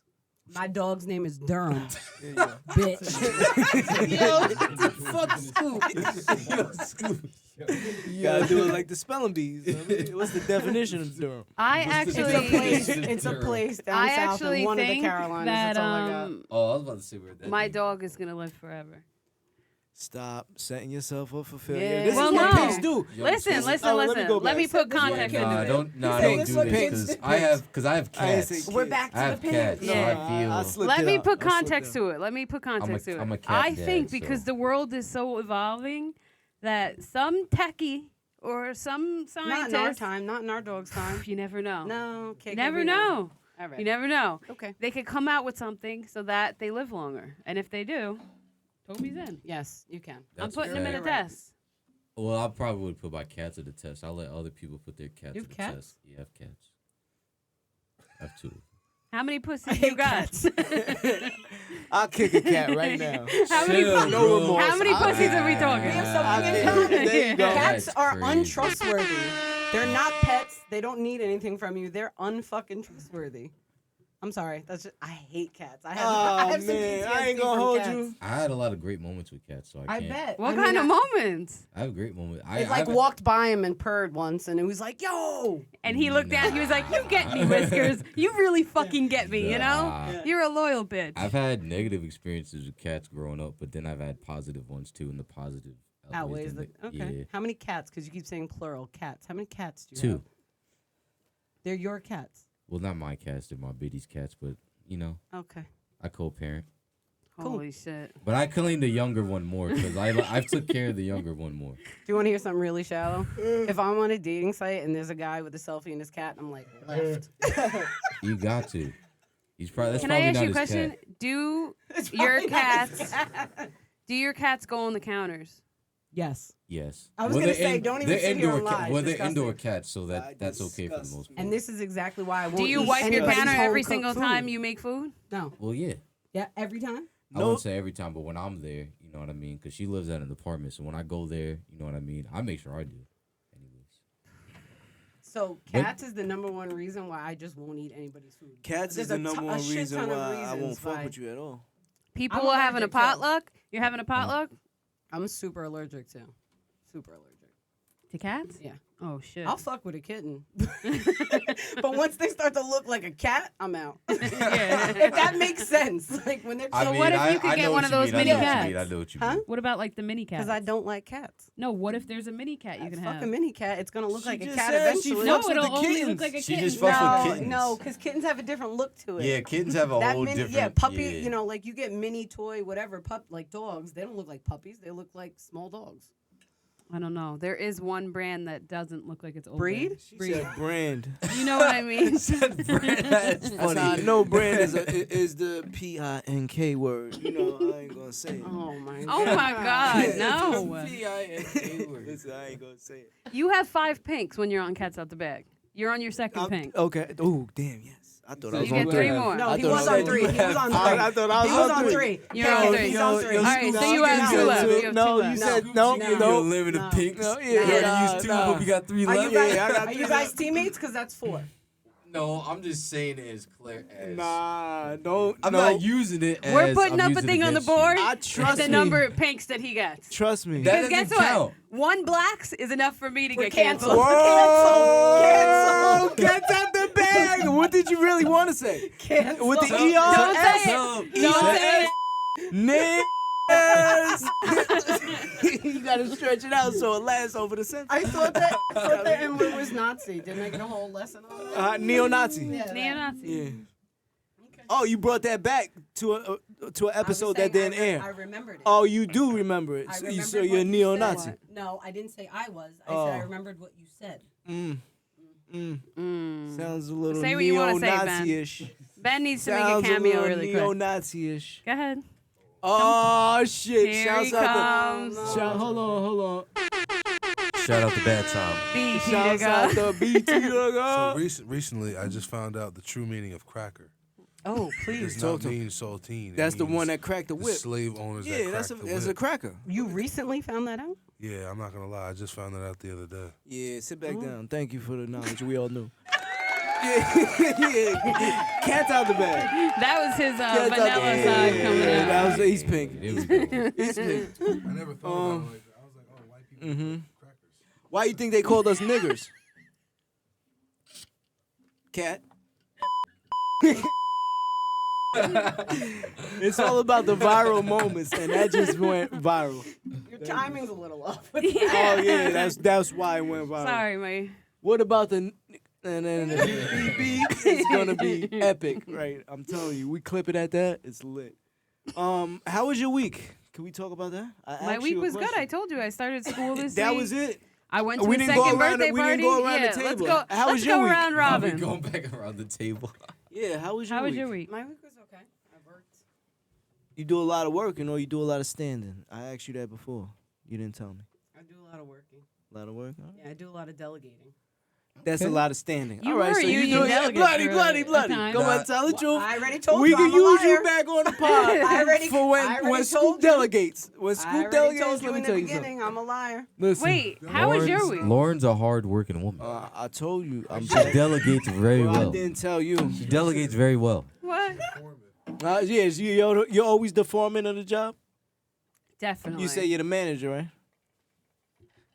Speaker 2: My dog's name is Durham.
Speaker 3: There you go.
Speaker 2: Bitch. Yo, fuck Scoop.
Speaker 3: You gotta do it like the spelling bees. I mean, what's the definition of Durham?
Speaker 1: I
Speaker 2: It's a
Speaker 1: actually.
Speaker 2: place. It's a place down
Speaker 1: I
Speaker 2: south
Speaker 1: actually
Speaker 2: in one of the
Speaker 1: think
Speaker 2: Carolinas.
Speaker 1: that
Speaker 2: That's all I got.
Speaker 4: Oh, I was about to say where that
Speaker 1: my dog is gonna live forever.
Speaker 3: Stop setting yourself up for failure.
Speaker 2: Yeah.
Speaker 3: This
Speaker 1: Well,
Speaker 3: is what
Speaker 1: no.
Speaker 3: pigs do.
Speaker 1: Listen, listen,
Speaker 3: Oh, let me
Speaker 1: listen.
Speaker 3: go
Speaker 1: Let
Speaker 3: back.
Speaker 1: me put
Speaker 2: This is what
Speaker 1: context
Speaker 2: kids
Speaker 1: into
Speaker 4: Nah,
Speaker 1: it.
Speaker 4: don't
Speaker 3: Pigs,
Speaker 4: do this
Speaker 3: pigs,
Speaker 4: because I have
Speaker 3: I ain't say
Speaker 4: cats.
Speaker 2: We're
Speaker 3: kids.
Speaker 2: back to
Speaker 4: I
Speaker 2: the
Speaker 4: have
Speaker 2: pigs.
Speaker 4: cats. So
Speaker 1: Yeah.
Speaker 4: I feel.
Speaker 3: slipped
Speaker 1: Let
Speaker 3: it
Speaker 1: me
Speaker 3: up.
Speaker 1: put
Speaker 3: I slipped
Speaker 1: context
Speaker 3: it up.
Speaker 1: to it. Let me put context to it.
Speaker 4: I'm a cat
Speaker 1: I
Speaker 4: dad,
Speaker 1: think because
Speaker 4: so-
Speaker 1: the world is so evolving that some techie or some
Speaker 2: Not in our
Speaker 1: scientist,
Speaker 2: time. Not in our dog's time.
Speaker 1: you never know.
Speaker 2: No, KK,
Speaker 1: You never
Speaker 2: we
Speaker 1: know.
Speaker 2: All right.
Speaker 1: You never know.
Speaker 2: Okay.
Speaker 1: They could come out with something so that they live longer. And if they do, Toby's in.
Speaker 2: Yes, you can.
Speaker 1: I'm
Speaker 4: That's
Speaker 1: putting him in a
Speaker 2: fact.
Speaker 1: test.
Speaker 4: Well, I probably would put my cats to the test. I'll let other people put their cats
Speaker 2: You
Speaker 4: to the
Speaker 2: have cats?
Speaker 4: test. Yeah, I have cats. I have 2.
Speaker 1: How many
Speaker 2: I
Speaker 1: pussies
Speaker 2: hate
Speaker 1: you got?
Speaker 2: cats.
Speaker 3: I'll kick a cat right now.
Speaker 1: How many,
Speaker 4: Chill,
Speaker 1: pu-
Speaker 3: No
Speaker 4: bro.
Speaker 3: remorse.
Speaker 1: how many
Speaker 3: I-
Speaker 1: pussies are we talking?
Speaker 2: We have
Speaker 3: I'll
Speaker 2: something in
Speaker 3: kick
Speaker 2: common.
Speaker 3: it. There you go.
Speaker 2: Cats
Speaker 4: That's
Speaker 2: are
Speaker 4: crazy.
Speaker 2: untrustworthy. They're not pets. They don't need anything from you. They're unfucking trustworthy. I'm sorry. That's just, I hate cats. I have
Speaker 3: Oh,
Speaker 2: some
Speaker 3: man.
Speaker 2: PTSD
Speaker 3: I ain't gonna
Speaker 2: from
Speaker 3: hold
Speaker 2: cats.
Speaker 3: you.
Speaker 4: I had a lot of great moments with cats, so I
Speaker 2: I
Speaker 4: can't.
Speaker 2: bet.
Speaker 1: What
Speaker 2: I
Speaker 1: kind
Speaker 2: mean,
Speaker 1: of moments?
Speaker 4: I have great moments.
Speaker 2: It like walked by him and purred once, and it was like, "Yo."
Speaker 1: And he looked down. He was like, "You get me, Whiskers. You really fucking get me. You know,
Speaker 4: Nah.
Speaker 1: you're a loyal bitch."
Speaker 4: I've had negative experiences with cats growing up, but then I've had positive ones too, and the positive
Speaker 2: Outweighs the.
Speaker 4: the
Speaker 2: Okay.
Speaker 4: Yeah.
Speaker 2: How many cats? Because you keep saying plural cats. How many cats do you
Speaker 4: 2.
Speaker 2: have? They're your cats.
Speaker 4: Well, not my cats; they're my biddy's cats. But you know,
Speaker 2: Okay.
Speaker 4: I co-parent.
Speaker 2: Cool.
Speaker 1: Holy shit.
Speaker 4: But I claim the younger one more because I've took care of the younger one more.
Speaker 2: Do you want to hear something really shallow? If I'm on a dating site and there's a guy with a selfie and his cat, I'm like, left.
Speaker 4: You got to. He's probably that's
Speaker 1: Can I
Speaker 4: probably
Speaker 1: ask
Speaker 4: not
Speaker 1: you a
Speaker 4: his
Speaker 1: question?
Speaker 4: cat.
Speaker 1: Do
Speaker 2: It's
Speaker 1: your
Speaker 2: probably not his
Speaker 1: cats?
Speaker 2: cat.
Speaker 1: Do your cats go on the counters?
Speaker 2: Yes.
Speaker 4: Yes.
Speaker 2: I was
Speaker 4: Well,
Speaker 2: gonna
Speaker 4: they're
Speaker 2: say, don't even
Speaker 4: they're
Speaker 2: sit here
Speaker 4: indoor
Speaker 2: and lie.
Speaker 4: Well,
Speaker 2: It's
Speaker 4: they're indoor
Speaker 2: disgusting.
Speaker 4: cats, so that's okay for the most part.
Speaker 2: And this is exactly why I won't
Speaker 1: Do you
Speaker 2: eat
Speaker 1: wipe your
Speaker 2: anybody's
Speaker 1: counter every
Speaker 2: home-cooked
Speaker 1: single
Speaker 2: food.
Speaker 1: time you make food?
Speaker 2: No.
Speaker 4: Well, yeah.
Speaker 2: Yeah, every time?
Speaker 4: I
Speaker 3: No.
Speaker 4: wouldn't say every time, but when I'm there, you know what I mean? Because she lives at an apartment, so when I go there, you know what I mean? I make sure I do. Anyways.
Speaker 2: So
Speaker 4: But-
Speaker 2: cats is the number one reason why I just won't eat anybody's food.
Speaker 3: Cats
Speaker 2: There's
Speaker 3: is the
Speaker 2: a
Speaker 3: number
Speaker 2: a
Speaker 3: one
Speaker 2: shit
Speaker 3: reason
Speaker 2: ton of
Speaker 3: why I won't
Speaker 2: reasons
Speaker 3: fuck
Speaker 2: why-
Speaker 3: with you at all.
Speaker 1: People
Speaker 2: I'm
Speaker 1: are having a
Speaker 2: allergic, too.
Speaker 1: potluck. You're having a potluck
Speaker 2: I'm super allergic to. Super allergic.
Speaker 1: to cats?
Speaker 2: Yeah.
Speaker 1: Oh shit.
Speaker 2: I'll fuck with a kitten. But once they start to look like a cat, I'm out.
Speaker 1: Yeah.
Speaker 2: If that makes sense. Like when they're
Speaker 1: So what if you could get one of those mini cats?
Speaker 4: I know what you
Speaker 2: Huh?
Speaker 4: mean.
Speaker 1: What about like the mini cat?
Speaker 2: because I don't like cats.
Speaker 1: No, what if there's a mini cat you can
Speaker 2: Fuck
Speaker 1: have?
Speaker 2: a mini cat. It's gonna look
Speaker 3: She
Speaker 2: like a
Speaker 3: just
Speaker 2: cat
Speaker 3: said she
Speaker 2: eventually.
Speaker 1: No,
Speaker 3: fucks with
Speaker 1: it'll
Speaker 3: the
Speaker 1: only
Speaker 3: kittens.
Speaker 1: look like a
Speaker 4: She
Speaker 1: kitten.
Speaker 4: just fucks with
Speaker 2: No,
Speaker 4: kittens.
Speaker 2: no, because kittens have a different look to it.
Speaker 4: Yeah, kittens have a
Speaker 2: That
Speaker 4: whole
Speaker 2: mini,
Speaker 4: different.
Speaker 2: yeah, puppy.
Speaker 4: yeah.
Speaker 2: You know, like you get mini toy, whatever, like dogs. They don't look like puppies. They look like small dogs.
Speaker 1: I don't know. There is one brand that doesn't look like it's older.
Speaker 2: Breed?
Speaker 3: She said brand.
Speaker 1: You know what I mean?
Speaker 4: That's
Speaker 3: That's how I
Speaker 4: funny.
Speaker 3: know brand is the PINK word. You know, I ain't gonna say it.
Speaker 2: Oh my god.
Speaker 1: Oh my God, no.
Speaker 4: P-I-N-K word.
Speaker 3: Listen, I ain't gonna say it.
Speaker 1: You have 5 pinks when you're on Cats Out the Bag. You're on your second pink.
Speaker 3: Okay. Oh, damn, yes. I thought
Speaker 4: So
Speaker 3: I was
Speaker 1: You
Speaker 3: on
Speaker 1: get
Speaker 3: three.
Speaker 1: 3 more.
Speaker 2: No,
Speaker 3: I
Speaker 2: he
Speaker 3: thought
Speaker 2: was
Speaker 3: I
Speaker 2: on
Speaker 3: said
Speaker 2: three.
Speaker 3: you
Speaker 2: He was
Speaker 3: have
Speaker 2: on
Speaker 3: five.
Speaker 2: three.
Speaker 3: I thought I
Speaker 2: He
Speaker 3: was
Speaker 2: was
Speaker 3: on
Speaker 2: on
Speaker 3: three.
Speaker 2: three.
Speaker 1: You're on three.
Speaker 2: He's on three.
Speaker 1: All right, so you have
Speaker 2: No,
Speaker 1: 2 left. You have 2
Speaker 3: No,
Speaker 1: left.
Speaker 3: you said no.
Speaker 2: No.
Speaker 3: You
Speaker 2: No.
Speaker 3: know.
Speaker 4: of pinks.
Speaker 3: No, yeah,
Speaker 4: You already
Speaker 3: nah,
Speaker 4: used 2,
Speaker 3: nah.
Speaker 4: hope you got 3
Speaker 2: Are
Speaker 4: left.
Speaker 2: you guys,
Speaker 3: Yeah, I got
Speaker 2: are you
Speaker 3: three
Speaker 2: guys
Speaker 3: left.
Speaker 2: teammates? Because that's 4.
Speaker 4: No, I'm just saying it as clear as.
Speaker 3: Nah, don't.
Speaker 4: I'm
Speaker 3: no.
Speaker 4: not using it as.
Speaker 1: We're putting
Speaker 4: I'm
Speaker 1: up a
Speaker 4: using
Speaker 1: thing on the
Speaker 4: against you.
Speaker 1: board.
Speaker 3: I
Speaker 1: and
Speaker 3: trust
Speaker 1: the
Speaker 3: me.
Speaker 1: number of pinks that he gets.
Speaker 3: Trust me.
Speaker 4: That
Speaker 1: Because guess
Speaker 4: doesn't
Speaker 1: what?
Speaker 4: count.
Speaker 1: 1 blacks is enough for me to
Speaker 2: We're
Speaker 1: get canceled.
Speaker 2: canceled.
Speaker 3: Whoa!
Speaker 2: Cancel.
Speaker 3: Cats out the bag. What did you really want to say?
Speaker 2: Cancel.
Speaker 3: With the
Speaker 4: Tell-
Speaker 3: ER?
Speaker 1: Don't say
Speaker 4: tell-
Speaker 1: it. Don't say it.
Speaker 3: Niggas. You gotta stretch it out so it lasts over the sentence.
Speaker 2: I thought that N word was Nazi. Didn't I get a whole lesson on that?
Speaker 3: Neo-Nazi.
Speaker 2: Yeah, that-
Speaker 1: Neo-Nazi.
Speaker 3: Yeah. Oh, you brought that back to an
Speaker 2: I was
Speaker 3: episode
Speaker 2: saying
Speaker 3: that didn't
Speaker 2: I
Speaker 3: air.
Speaker 2: remembered it.
Speaker 3: Oh, you do remember it.
Speaker 2: I
Speaker 3: So,
Speaker 2: remembered
Speaker 3: so
Speaker 2: what
Speaker 3: you're a
Speaker 2: you
Speaker 3: neo-Nazi.
Speaker 2: said. No, I didn't say I was. I
Speaker 3: Oh.
Speaker 2: said I remembered what you said.
Speaker 3: Sounds a little
Speaker 1: Say what you wanna say, Ben.
Speaker 3: neo-Nazi-ish.
Speaker 1: Ben needs to make
Speaker 3: Sounds
Speaker 1: a cameo
Speaker 3: little
Speaker 1: really quick.
Speaker 3: neo-Nazi-ish.
Speaker 1: Go ahead.
Speaker 3: Oh shit!
Speaker 1: Here
Speaker 3: Shouts
Speaker 1: he
Speaker 3: out
Speaker 1: comes.
Speaker 3: to hold on.
Speaker 4: Shout out to Bad Time.
Speaker 1: BT to
Speaker 3: Shouts out
Speaker 1: go.
Speaker 3: to BT to
Speaker 5: So
Speaker 3: go.
Speaker 5: recently, I just found out the true meaning of cracker.
Speaker 2: Oh,
Speaker 5: It
Speaker 2: please.
Speaker 5: does
Speaker 3: talk
Speaker 5: not
Speaker 3: to him.
Speaker 5: mean saltine. It
Speaker 3: That's the
Speaker 5: means
Speaker 3: one that cracked the
Speaker 5: the
Speaker 3: whip.
Speaker 5: slave owners that
Speaker 3: Yeah,
Speaker 5: cracked
Speaker 3: that's
Speaker 5: the
Speaker 3: a
Speaker 5: whip.
Speaker 3: cracker.
Speaker 2: You recently found that out?
Speaker 5: Yeah, I'm not gonna lie. I just found that out the other day.
Speaker 3: Yeah, sit back down. Thank you for the knowledge. We all knew. yeah. Cat's out the bag.
Speaker 1: That was his
Speaker 3: Cat's out the
Speaker 1: vanilla
Speaker 3: bag.
Speaker 1: side coming
Speaker 3: Yeah,
Speaker 1: out.
Speaker 3: that was he's pink.
Speaker 4: There we go.
Speaker 3: He's pink.
Speaker 5: I never thought about it like that. I was like, oh, white people eat crackers.
Speaker 3: Why you think they called us niggers? Cat. It's all about the viral moments, and that just went viral.
Speaker 2: Your timing's a little off.
Speaker 3: Oh yeah, that's why it went viral.
Speaker 1: Sorry, my.
Speaker 3: What about the and then the beep? It's gonna be epic, right? I'm telling you, we clip it at that. It's lit. How was your week? Can we talk about that?
Speaker 1: My week was good. I told you I started school this week.
Speaker 3: That was it.
Speaker 1: I went to
Speaker 3: We
Speaker 1: a
Speaker 3: didn't go
Speaker 1: second
Speaker 3: around
Speaker 1: birthday
Speaker 3: we
Speaker 1: party.
Speaker 3: didn't go around the
Speaker 1: Yeah, let's
Speaker 3: table.
Speaker 1: go.
Speaker 3: How was
Speaker 1: let's
Speaker 3: your
Speaker 1: go
Speaker 3: week?
Speaker 1: round
Speaker 4: I'll be
Speaker 1: robin.
Speaker 4: going back around the table.
Speaker 3: Yeah, how was your
Speaker 1: How
Speaker 3: week?
Speaker 1: was your week?
Speaker 2: My week was okay. I worked.
Speaker 3: You do a lot of working or you do a lot of standing? I asked you that before. You didn't tell me.
Speaker 2: I do a lot of working.
Speaker 3: A lot of work? All right.
Speaker 2: Yeah, I do a lot of delegating.
Speaker 3: That's a lot of standing.
Speaker 1: You
Speaker 3: All right,
Speaker 1: were a
Speaker 3: so you
Speaker 1: union
Speaker 3: do it.
Speaker 1: delegate
Speaker 3: Bloody,
Speaker 1: for
Speaker 3: bloody,
Speaker 1: a
Speaker 3: bloody.
Speaker 1: time.
Speaker 3: Go on, tell the truth.
Speaker 2: I already told
Speaker 3: We
Speaker 2: you
Speaker 3: can
Speaker 2: I'm a
Speaker 3: use
Speaker 2: liar.
Speaker 3: you back on the pod.
Speaker 2: I already-
Speaker 3: for
Speaker 2: I
Speaker 3: when
Speaker 2: already
Speaker 3: Scoop
Speaker 2: told you.
Speaker 3: delegates. When
Speaker 2: I
Speaker 3: Scoop
Speaker 2: already
Speaker 3: delegates,
Speaker 2: told you
Speaker 3: let me
Speaker 2: in the
Speaker 3: tell you something.
Speaker 2: beginning I'm a liar.
Speaker 3: Listen.
Speaker 1: Wait, how was your week?
Speaker 4: Lauren's a hard-working woman.
Speaker 3: I told you. I'm
Speaker 4: She delegates very
Speaker 3: Well, I
Speaker 4: well.
Speaker 3: didn't tell you.
Speaker 4: She delegates very well.
Speaker 1: What?
Speaker 3: Yes, you're always the foreman of the job.
Speaker 1: Definitely.
Speaker 3: You say you're the manager, right?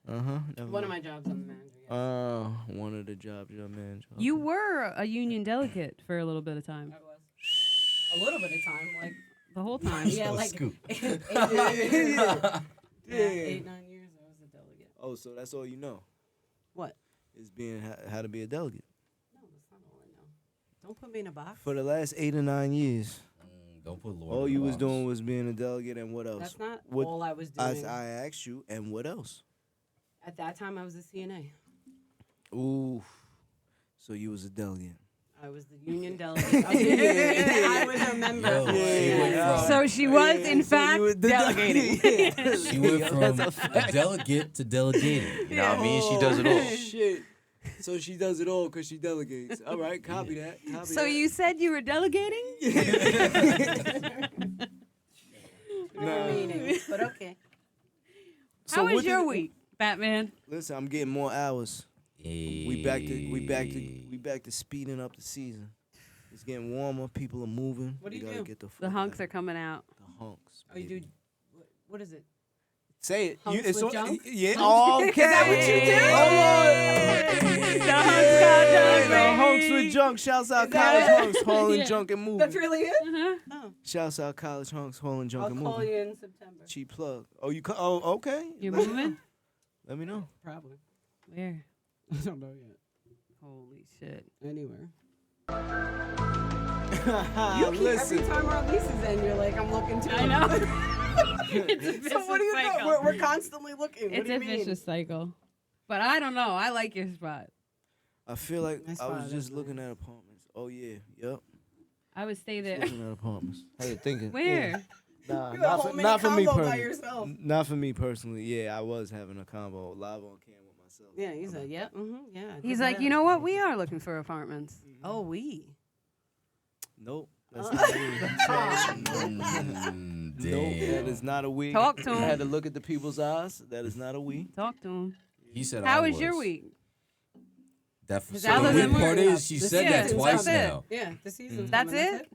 Speaker 3: Uh-huh.
Speaker 2: One of my jobs, I'm the manager. Yeah.
Speaker 3: One of the jobs you're a manager.
Speaker 1: You were a union delegate for a little bit of time.
Speaker 2: I was. A little bit of time, like
Speaker 1: The whole time.
Speaker 2: yeah, like
Speaker 4: Scoop.
Speaker 2: 8, 9 years.
Speaker 3: Yeah.
Speaker 2: 8, 9 years I was a delegate.
Speaker 3: Oh, so that's all you know
Speaker 2: What?
Speaker 3: is being how to be a delegate.
Speaker 2: No, that's not all I know. Don't put me in a box.
Speaker 3: For the last 8 or 9 years,
Speaker 4: Don't put Lauren.
Speaker 3: all
Speaker 4: in
Speaker 3: you
Speaker 4: the
Speaker 3: was
Speaker 4: box.
Speaker 3: doing was being a delegate, and what else?
Speaker 2: That's not
Speaker 3: What-
Speaker 2: all I was
Speaker 3: I
Speaker 2: doing.
Speaker 3: asked you, and what else?
Speaker 2: At that time, I was a CNA.
Speaker 3: Ooh, so you was a delegate.
Speaker 2: I was the union delegate. I was a member.
Speaker 4: Yo,
Speaker 2: of the
Speaker 4: she went
Speaker 2: CNA.
Speaker 4: from-
Speaker 1: So she was, in
Speaker 3: So
Speaker 1: fact,
Speaker 3: you was the
Speaker 1: delegating.
Speaker 3: Yeah.
Speaker 4: She went from a delegate to delegating.
Speaker 6: You know what I mean? She does it all.
Speaker 3: Shit. So she does it all because she delegates. All right, copy that. Copy
Speaker 1: So
Speaker 3: that.
Speaker 1: you said you were delegating?
Speaker 2: No meaning, but okay.
Speaker 3: So
Speaker 1: How
Speaker 3: what
Speaker 1: was your
Speaker 3: did-
Speaker 1: week, Batman?
Speaker 3: Listen, I'm getting more hours.
Speaker 4: Hey.
Speaker 3: We back to speeding up the season. It's getting warmer. People are moving.
Speaker 2: What do
Speaker 3: We
Speaker 2: you
Speaker 3: gotta
Speaker 2: do?
Speaker 3: Get the,
Speaker 1: The hunks are coming out.
Speaker 3: The hunks.
Speaker 2: Oh, you do.
Speaker 3: baby.
Speaker 2: What is it?
Speaker 3: Say it.
Speaker 2: Hunks
Speaker 3: it's
Speaker 2: with junk?
Speaker 3: Yeah. Oh, okay.
Speaker 1: that what you do?
Speaker 3: Hold on.
Speaker 1: The hunks got junk,
Speaker 3: The hunks
Speaker 1: baby.
Speaker 3: with junk. Shouts out
Speaker 2: Is that
Speaker 3: college
Speaker 2: it?
Speaker 3: hunks hauling
Speaker 1: Yeah.
Speaker 3: junk and moving.
Speaker 2: That's really it.
Speaker 1: Uh-huh.
Speaker 2: Oh,
Speaker 3: Shouts out college hunks hauling junk
Speaker 2: I'll
Speaker 3: and
Speaker 2: call
Speaker 3: moving.
Speaker 2: you in September.
Speaker 3: Cheap plug. Oh, oh, okay.
Speaker 1: You
Speaker 3: Let me
Speaker 1: moving?
Speaker 3: know. Let me know.
Speaker 2: Probably.
Speaker 1: Where?
Speaker 2: I don't know yet.
Speaker 1: Holy shit.
Speaker 2: Anywhere. You keep,
Speaker 3: Listen.
Speaker 2: every time our lease is in, you're like, I'm looking too.
Speaker 1: I know. It's a vicious
Speaker 2: So what do you
Speaker 1: cycle.
Speaker 2: know? We're constantly looking.
Speaker 1: It's
Speaker 2: what
Speaker 1: a
Speaker 2: do you mean?
Speaker 1: vicious cycle. But I don't know. I like your spot.
Speaker 3: I feel like
Speaker 2: Nice
Speaker 3: I was
Speaker 2: spot,
Speaker 3: just
Speaker 2: that's
Speaker 3: looking
Speaker 2: nice.
Speaker 3: at apartments. Oh yeah, yep.
Speaker 1: I would stay there.
Speaker 3: Looking at apartments. How you thinking?
Speaker 1: Where?
Speaker 3: Nah,
Speaker 2: You got a whole mini
Speaker 3: not for me
Speaker 2: combo by
Speaker 3: personally.
Speaker 2: yourself.
Speaker 3: Not for me personally. Yeah, I was having a combo live on cam with myself.
Speaker 2: Yeah, he said, yeah, yeah. I
Speaker 1: He's
Speaker 2: did
Speaker 1: like,
Speaker 2: that.
Speaker 1: you know what? We are looking for apartments.
Speaker 2: Oh, we.
Speaker 3: Nope. That's not a we.
Speaker 4: Mm,
Speaker 3: Nope, that
Speaker 4: damn.
Speaker 3: is not a we.
Speaker 1: Talk to
Speaker 3: I
Speaker 1: him.
Speaker 3: had to look at the people's eyes. That is not a we.
Speaker 1: Talk to him.
Speaker 4: He said,
Speaker 1: How
Speaker 4: I
Speaker 1: was your week?
Speaker 4: That,
Speaker 1: Cause
Speaker 4: so
Speaker 1: that
Speaker 4: the
Speaker 1: was
Speaker 4: weird
Speaker 1: the
Speaker 4: part
Speaker 2: word.
Speaker 4: is she
Speaker 2: The
Speaker 4: said that
Speaker 1: season's
Speaker 4: twice
Speaker 1: up.
Speaker 4: now.
Speaker 2: Yeah, the season's
Speaker 1: That's
Speaker 2: coming,
Speaker 1: it?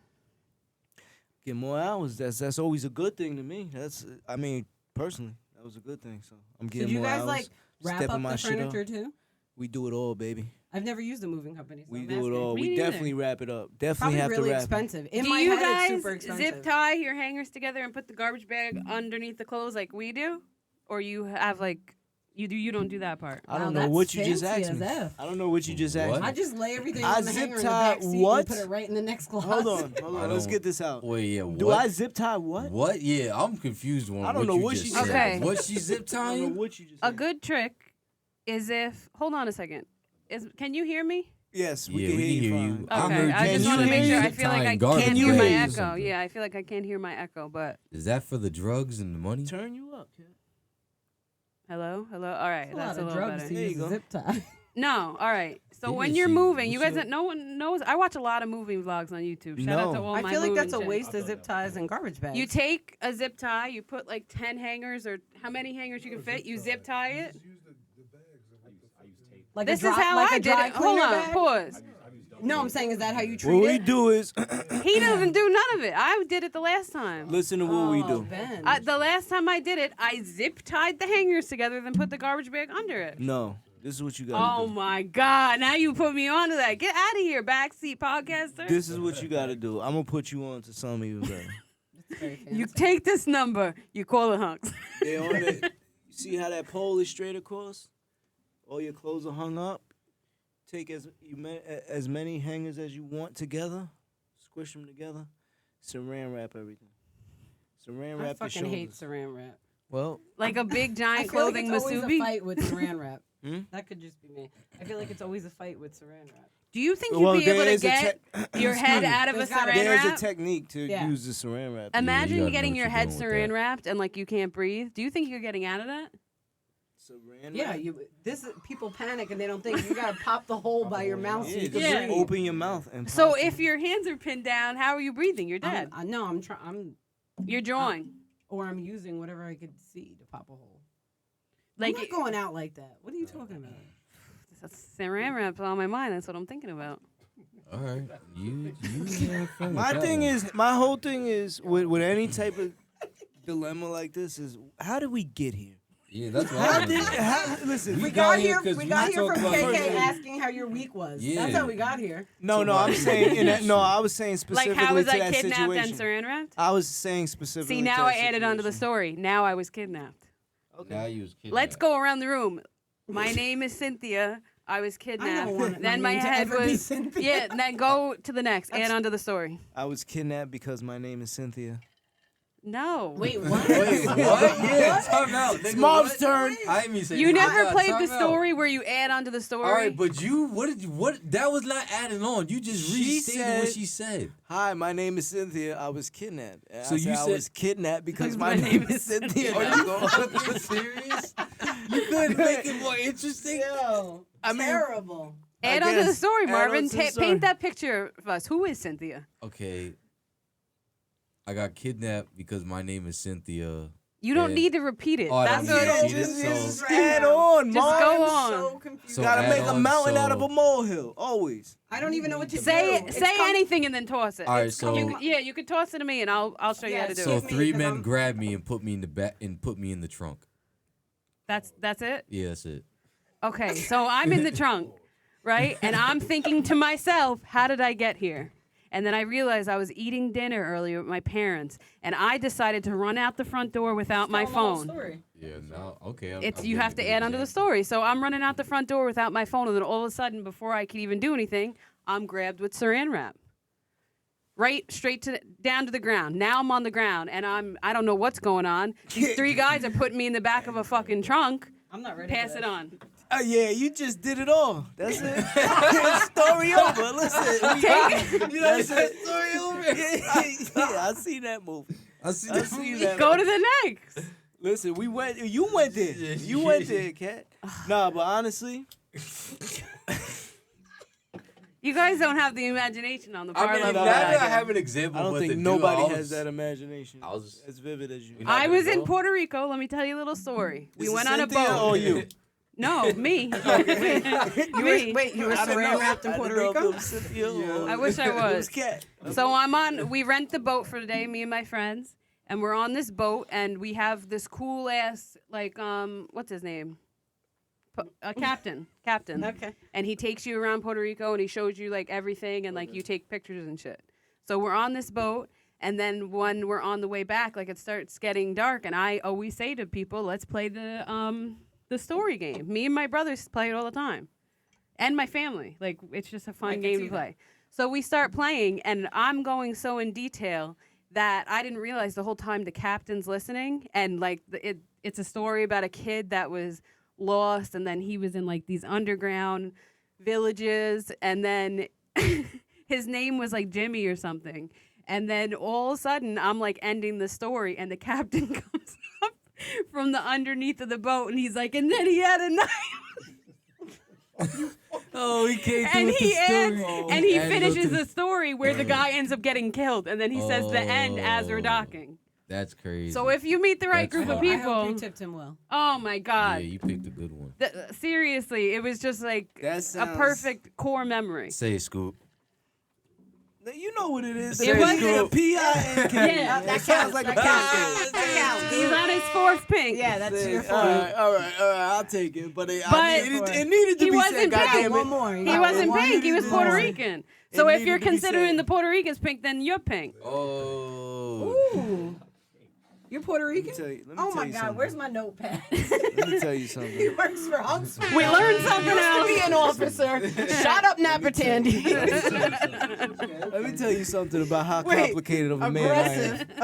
Speaker 3: Get more hours. That's always a good thing to me. I mean, personally, that was a good thing. So I'm
Speaker 2: So
Speaker 3: getting
Speaker 2: do you
Speaker 3: more
Speaker 2: guys
Speaker 3: hours.
Speaker 2: like wrap
Speaker 3: stepping
Speaker 2: up
Speaker 3: my
Speaker 2: the
Speaker 3: shit up.
Speaker 2: furniture too?
Speaker 3: We do it all, baby.
Speaker 2: I've never used a moving company. So
Speaker 3: We
Speaker 2: I'm
Speaker 3: do it
Speaker 2: asking.
Speaker 3: all.
Speaker 1: Me
Speaker 3: We
Speaker 1: neither.
Speaker 3: definitely wrap it up. Definitely
Speaker 2: Probably
Speaker 3: have
Speaker 2: really
Speaker 3: to wrap
Speaker 2: expensive. In
Speaker 1: do
Speaker 2: my
Speaker 1: you
Speaker 2: head,
Speaker 1: guys
Speaker 2: it's super expensive.
Speaker 1: zip tie your hangers together and put the garbage bag underneath the clothes like we do? Or you have like you don't do that part?
Speaker 3: it. I don't
Speaker 2: Wow,
Speaker 3: know what
Speaker 2: that's
Speaker 3: you just
Speaker 2: fancy
Speaker 3: asked
Speaker 2: as
Speaker 3: me.
Speaker 2: F.
Speaker 3: I don't know what you just asked
Speaker 4: What?
Speaker 3: me.
Speaker 2: I just lay everything
Speaker 3: I
Speaker 2: on the
Speaker 3: zip
Speaker 2: hanger in the
Speaker 3: tie
Speaker 2: back seat
Speaker 3: what?
Speaker 2: and put it right in the next closet.
Speaker 3: Hold on.
Speaker 4: I
Speaker 3: Let's
Speaker 4: don't-
Speaker 3: get this out.
Speaker 4: Wait, yeah, what?
Speaker 3: Do I zip tie what?
Speaker 4: What? Yeah, I'm confused on
Speaker 3: I don't know
Speaker 4: you
Speaker 3: what
Speaker 4: just
Speaker 3: she
Speaker 4: said.
Speaker 1: just said.
Speaker 4: What she zip
Speaker 3: I don't know
Speaker 4: tying?
Speaker 3: what you just
Speaker 1: A
Speaker 3: said.
Speaker 1: good trick is if hold on a second. Can you hear me?
Speaker 3: Yes, we
Speaker 4: Yeah,
Speaker 3: can
Speaker 4: we
Speaker 3: hear
Speaker 4: can
Speaker 3: you
Speaker 4: hear
Speaker 3: fine.
Speaker 4: you.
Speaker 1: Okay,
Speaker 4: heard
Speaker 1: I
Speaker 4: you
Speaker 1: just
Speaker 3: say
Speaker 1: want to make sure. I
Speaker 4: zip
Speaker 1: feel like I
Speaker 4: tying garbage
Speaker 1: can't
Speaker 3: Can you
Speaker 1: hear my
Speaker 3: hear
Speaker 1: echo.
Speaker 4: something.
Speaker 1: Yeah, I feel like I can't hear my echo. But
Speaker 4: Is that for the drugs and the money?
Speaker 3: Turn you up, kid.
Speaker 1: hello. All right,
Speaker 2: That's
Speaker 1: that's
Speaker 2: a
Speaker 1: a
Speaker 2: lot of
Speaker 1: little
Speaker 2: drugs
Speaker 1: better.
Speaker 2: to
Speaker 3: There you
Speaker 2: use
Speaker 3: go.
Speaker 2: a zip tie.
Speaker 1: No, all right. So
Speaker 4: Maybe
Speaker 1: when you're
Speaker 4: she-
Speaker 1: moving, you
Speaker 4: what's
Speaker 1: guys
Speaker 4: up?
Speaker 1: no one knows. I watch a lot of moving vlogs on YouTube. Shout out to
Speaker 3: No.
Speaker 1: all
Speaker 2: I
Speaker 1: my
Speaker 2: feel like that's a
Speaker 1: moving
Speaker 2: waste
Speaker 1: chicks.
Speaker 2: of zip ties and garbage bags.
Speaker 1: You take a zip tie, you put like 10 hangers or how many hangers you can fit. You zip tie it.
Speaker 5: Just use the bags and with the food.
Speaker 2: like
Speaker 1: This
Speaker 2: a dry,
Speaker 1: is how
Speaker 2: like
Speaker 1: I
Speaker 2: a
Speaker 1: did
Speaker 2: dry
Speaker 1: it. Hold
Speaker 2: cleaner
Speaker 1: on,
Speaker 2: bag?
Speaker 1: pause.
Speaker 2: No, I'm saying, is that how you treat
Speaker 3: What we
Speaker 2: it?
Speaker 3: do is
Speaker 1: He doesn't do none of it. I did it the last time.
Speaker 3: listen to what we
Speaker 2: Oh,
Speaker 3: do.
Speaker 2: Ben.
Speaker 1: The last time I did it, I zip tied the hangers together, then put the garbage bag under it.
Speaker 3: No, This is what you gotta
Speaker 1: Oh
Speaker 3: do.
Speaker 1: my God! Now you put me onto that. Get out of here, backseat podcaster.
Speaker 3: This is what you gotta do. I'm gonna put you on to something even better.
Speaker 2: Very fancy.
Speaker 1: You take this number. You call the hunks.
Speaker 3: They on it. You see how that pole is straight across? All your clothes are hung up. Take as many hangers as you want together. Squish them together. Saran wrap everything. Saran
Speaker 2: I
Speaker 3: wrap your
Speaker 2: fucking hate
Speaker 3: shoulders.
Speaker 2: saran wrap.
Speaker 3: Well,
Speaker 1: Like a big
Speaker 2: I
Speaker 1: giant
Speaker 2: feel like
Speaker 1: clothing
Speaker 2: it's always a
Speaker 1: masubi.
Speaker 2: fight with saran wrap.
Speaker 3: Hmm?
Speaker 2: That could just be me. I feel like it's always a fight with saran wrap.
Speaker 1: Do you think you'd
Speaker 3: Well,
Speaker 1: be able
Speaker 3: there
Speaker 1: to
Speaker 3: is a
Speaker 1: get your head out of a
Speaker 2: There's gotta-
Speaker 1: saran
Speaker 3: there's
Speaker 1: wrap?
Speaker 3: a technique to
Speaker 2: Yeah.
Speaker 3: use the saran wrap.
Speaker 1: Imagine
Speaker 4: gotta know
Speaker 1: getting
Speaker 4: what
Speaker 1: your
Speaker 4: you're
Speaker 1: head
Speaker 4: doing with
Speaker 1: saran
Speaker 4: that.
Speaker 1: wrapped and like you can't breathe. Do you think you're getting out of that?
Speaker 3: Saran
Speaker 2: Yeah,
Speaker 3: wrap?
Speaker 2: people panic and they don't think you gotta pop the hole by your mouth so
Speaker 3: Yeah,
Speaker 2: you can
Speaker 3: just
Speaker 1: Yeah.
Speaker 2: breathe.
Speaker 3: open your mouth and
Speaker 1: So
Speaker 3: pop
Speaker 1: if
Speaker 3: it.
Speaker 1: your hands are pinned down, how are you breathing? You're dead.
Speaker 2: I'm trying.
Speaker 1: You're drawing.
Speaker 2: Or I'm using whatever I could see to pop a hole.
Speaker 1: Like
Speaker 2: I'm not going out like that. What are you talking about?
Speaker 1: saran wrap's on my mind. That's what I'm thinking about.
Speaker 4: All right, you have fun with
Speaker 3: My
Speaker 4: that
Speaker 3: thing
Speaker 4: one.
Speaker 3: is, my whole thing is with any type of dilemma like this is, how did we get here?
Speaker 6: Yeah, that's what
Speaker 3: How
Speaker 6: I
Speaker 3: did,
Speaker 6: mean.
Speaker 3: listen,
Speaker 2: We got here.
Speaker 6: 'cause
Speaker 2: We got here
Speaker 6: talked
Speaker 2: from
Speaker 6: about
Speaker 2: KK
Speaker 6: it.
Speaker 2: asking how your week was.
Speaker 6: Yeah.
Speaker 2: That's how we got here.
Speaker 3: no, I'm saying in that, no, I was saying
Speaker 1: Like
Speaker 3: specifically
Speaker 1: how was
Speaker 3: to
Speaker 1: I
Speaker 3: that
Speaker 1: kidnapped
Speaker 3: situation.
Speaker 1: and saran wrapped?
Speaker 3: I was saying specifically.
Speaker 1: See,
Speaker 3: to
Speaker 1: now I
Speaker 3: that
Speaker 1: added onto the
Speaker 3: situation.
Speaker 1: story. Now I was kidnapped.
Speaker 6: Now you was kidding.
Speaker 1: Let's go around the room. My name is Cynthia. I was kidnapped.
Speaker 2: want
Speaker 1: Then my
Speaker 2: name to
Speaker 1: head
Speaker 2: ever be
Speaker 1: was
Speaker 2: Cynthia.
Speaker 1: yeah. Then go to the next. Add onto the story.
Speaker 3: I was kidnapped because my name is Cynthia.
Speaker 1: No.
Speaker 2: Wait, what?
Speaker 6: Wait, what? Yeah, time out.
Speaker 3: It's
Speaker 6: nigga,
Speaker 3: Marv's
Speaker 6: what?
Speaker 3: turn.
Speaker 6: I didn't mean to say
Speaker 1: You
Speaker 6: that.
Speaker 1: never
Speaker 6: Time
Speaker 1: played the
Speaker 6: out.
Speaker 1: story where you add onto the story.
Speaker 6: All right, but you, what did you, what? That was not adding on. You just
Speaker 3: She
Speaker 6: restated what
Speaker 3: said-
Speaker 6: she said.
Speaker 3: Hi, my name is Cynthia. I was kidnapped. And
Speaker 6: So
Speaker 3: I
Speaker 6: you
Speaker 3: said I
Speaker 6: said-
Speaker 3: was kidnapped because
Speaker 1: My
Speaker 3: my
Speaker 1: name
Speaker 3: name
Speaker 1: is
Speaker 3: is Cynthia.
Speaker 6: Are you fucking serious? You couldn't make it more interesting.
Speaker 2: Yo,
Speaker 3: I mean-
Speaker 2: terrible.
Speaker 1: Add
Speaker 3: I
Speaker 1: onto the
Speaker 3: guess.
Speaker 1: story,
Speaker 3: Add
Speaker 1: Marvin.
Speaker 3: onto the story.
Speaker 1: Paint that picture of us. Who is Cynthia?
Speaker 6: Okay. I got kidnapped because my name is Cynthia.
Speaker 1: You don't
Speaker 6: Yeah.
Speaker 1: need to repeat it.
Speaker 6: Oh, I
Speaker 1: That's
Speaker 6: don't need
Speaker 1: what.
Speaker 6: to
Speaker 3: Yeah,
Speaker 6: repeat it.
Speaker 3: just
Speaker 6: So-
Speaker 3: add on,
Speaker 1: Just
Speaker 3: Marv.
Speaker 1: go on.
Speaker 2: So confused.
Speaker 6: So
Speaker 3: Gotta
Speaker 6: add
Speaker 3: make a
Speaker 6: on,
Speaker 3: mountain out of
Speaker 6: so-
Speaker 3: a molehill, always.
Speaker 2: I don't even know what to
Speaker 1: Say
Speaker 2: do.
Speaker 1: say anything and then toss it.
Speaker 6: All right,
Speaker 2: It's
Speaker 6: so
Speaker 1: You could- yeah, you could toss it to me and I'll show you how to do
Speaker 6: so
Speaker 1: it.
Speaker 2: me,
Speaker 6: three
Speaker 2: 'cause
Speaker 6: men
Speaker 2: I'm-
Speaker 6: grabbed me and put me in the back and put me in the trunk.
Speaker 1: That's it.
Speaker 6: Yeah, that's it.
Speaker 1: Okay, so I'm in the trunk, right? And I'm thinking to myself, how did I get here? And then I realized I was eating dinner earlier with my parents, and I decided to run out the front door without my phone.
Speaker 6: Yeah, now okay.
Speaker 1: It's you have to add onto the story. So I'm running out the front door without my phone, and then all of a sudden, before I could even do anything, I'm grabbed with saran wrap. Right, straight to down to the ground. Now I'm on the ground, and I don't know what's going on. These three guys are putting me in the back of a fucking trunk.
Speaker 2: I'm not ready.
Speaker 1: Pass
Speaker 2: for
Speaker 1: it
Speaker 2: that.
Speaker 1: on.
Speaker 3: Yeah, you just did it all. That's it. Story over. Listen, you know what I'm saying? Story over. Yeah, I seen that movie.
Speaker 6: I see
Speaker 3: I seen that.
Speaker 1: Go to the next.
Speaker 3: Listen, we went. You went there. You went there, cat. Nah, but honestly,
Speaker 1: You guys don't have the imagination on the bar
Speaker 6: I mean, now
Speaker 1: level.
Speaker 6: that
Speaker 1: that
Speaker 6: I
Speaker 1: I do.
Speaker 6: have an example,
Speaker 3: I don't
Speaker 6: of what
Speaker 3: think
Speaker 6: to
Speaker 3: nobody
Speaker 6: do, I
Speaker 3: has
Speaker 6: was-
Speaker 3: that imagination.
Speaker 6: I was-
Speaker 3: as vivid as you.
Speaker 6: We're not
Speaker 1: I
Speaker 6: gonna
Speaker 1: was in
Speaker 6: go?
Speaker 1: Puerto Rico. Let me tell you a little story. We
Speaker 3: Is it
Speaker 1: went on a
Speaker 3: Cynthia
Speaker 1: boat.
Speaker 3: or you?
Speaker 1: No, me.
Speaker 2: You were
Speaker 3: I didn't
Speaker 2: saran
Speaker 3: know.
Speaker 2: wrapped in
Speaker 3: I
Speaker 2: Puerto
Speaker 3: didn't know if
Speaker 2: Rico?
Speaker 3: it was Cynthia or-
Speaker 1: I wish I
Speaker 3: it
Speaker 1: was.
Speaker 3: Cat.
Speaker 1: So we rent the boat for the day, me and my friends, and we're on this boat, and we have this cool ass, like, what's his name? A captain.
Speaker 2: Okay.
Speaker 1: And he takes you around Puerto Rico, and he shows you, like, everything, and, like, you take pictures and shit. So we're on this boat, and then when we're on the way back, like, it starts getting dark, and I always say to people, let's play the story game. Me and my brothers play it all the time. And my family. Like, it's just a fun
Speaker 2: can
Speaker 1: game
Speaker 2: see
Speaker 1: to
Speaker 2: that.
Speaker 1: play. So we start playing, and I'm going so in detail that I didn't realize the whole time the captain's listening. And, like, it's a story about a kid that was lost, and then he was in, like, these underground villages, and then his name was, like, Jimmy or something. And then all of a sudden, I'm, like, ending the story, and the captain comes up from the underneath of the boat, and he's like, and then he had a knife.
Speaker 6: Oh, he came through
Speaker 1: And
Speaker 6: with
Speaker 1: he
Speaker 6: the story.
Speaker 1: adds, and he
Speaker 6: And
Speaker 1: finishes
Speaker 6: go to
Speaker 1: the story where the guy ends up getting killed, and then he says the end as we're
Speaker 6: Oh.
Speaker 1: docking.
Speaker 6: That's crazy.
Speaker 1: So if you meet the right
Speaker 6: That's
Speaker 1: group of
Speaker 6: fun.
Speaker 2: I hope you
Speaker 1: people,
Speaker 2: tipped him well.
Speaker 1: oh my
Speaker 6: yeah,
Speaker 1: God.
Speaker 6: you picked a good one.
Speaker 1: Seriously, it was just like
Speaker 3: That
Speaker 1: a
Speaker 3: sounds-
Speaker 1: perfect core memory.
Speaker 6: Say it, Scoop.
Speaker 3: You know what it is.
Speaker 1: It wasn't-
Speaker 3: P-I-N-K.
Speaker 1: Yeah,
Speaker 3: That sounds like a
Speaker 2: That
Speaker 3: pink.
Speaker 2: counts.
Speaker 1: He's on his fourth pink.
Speaker 2: Yeah, that's your
Speaker 3: All
Speaker 2: fault.
Speaker 3: right, all right. I'll take it. But,
Speaker 1: But
Speaker 3: it needed to
Speaker 1: he
Speaker 3: be
Speaker 1: wasn't
Speaker 3: said,
Speaker 1: pink.
Speaker 3: goddamn
Speaker 2: One
Speaker 3: it.
Speaker 2: more.
Speaker 1: He wasn't
Speaker 3: Why
Speaker 1: pink. He
Speaker 3: did
Speaker 1: was
Speaker 3: you
Speaker 1: Puerto
Speaker 3: do that?
Speaker 1: Rican. So if
Speaker 3: needed
Speaker 1: you're
Speaker 3: to be
Speaker 1: considering
Speaker 3: said.
Speaker 1: the Puerto Ricans pink, then you're pink.
Speaker 6: Oh.
Speaker 2: Ooh. You're Puerto Rican?
Speaker 3: Let me
Speaker 2: Oh
Speaker 3: tell
Speaker 2: my
Speaker 3: you
Speaker 2: God,
Speaker 3: something.
Speaker 2: where's my notepad?
Speaker 3: Let me tell you
Speaker 2: He
Speaker 3: something.
Speaker 2: works for Huntsville.
Speaker 1: We learned something
Speaker 2: Used to
Speaker 1: else.
Speaker 2: be an officer. Shut up, Napper Tandy.
Speaker 3: Let me tell you something about how
Speaker 2: Wait,
Speaker 3: complicated of a man I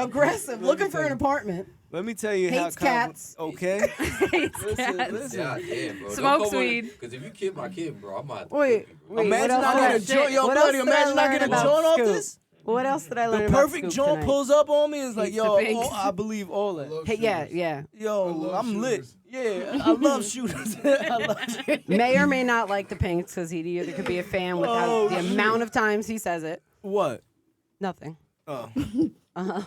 Speaker 3: am.
Speaker 2: Aggressive. Looking for
Speaker 3: tell
Speaker 2: an
Speaker 3: you.
Speaker 2: apartment.
Speaker 3: Let me tell you
Speaker 2: Hates
Speaker 3: how
Speaker 2: cats.
Speaker 3: Okay.
Speaker 1: Hates cats.
Speaker 3: Listen.
Speaker 6: Yeah, damn, bro.
Speaker 1: Smokes weed.
Speaker 6: Because if you kid my kid, bro, I'm out.
Speaker 2: Wait.
Speaker 3: Imagine
Speaker 2: what
Speaker 3: I get a
Speaker 2: else-
Speaker 3: joint. Yo,
Speaker 2: what
Speaker 3: buddy,
Speaker 2: else did I
Speaker 3: imagine I
Speaker 2: learn
Speaker 3: get a
Speaker 2: about
Speaker 3: joint off
Speaker 2: Scoop?
Speaker 3: this.
Speaker 2: What else did I learn
Speaker 3: The
Speaker 2: about
Speaker 3: perfect
Speaker 2: Scoop
Speaker 3: joint
Speaker 2: tonight?
Speaker 3: pulls up on me. It's like,
Speaker 1: Hates
Speaker 3: yo,
Speaker 1: the pinks.
Speaker 3: I believe all that.
Speaker 2: Hey, yeah.
Speaker 3: Yo,
Speaker 5: love
Speaker 3: I'm lit.
Speaker 5: shooters.
Speaker 3: Yeah, I love shooters. I love shooters.
Speaker 2: May or may not like the pinks because he either could be a fan without
Speaker 3: Oh,
Speaker 2: the
Speaker 3: shit.
Speaker 2: amount of times he says it.
Speaker 3: What?
Speaker 2: Nothing.
Speaker 3: Oh.
Speaker 2: Uh-huh.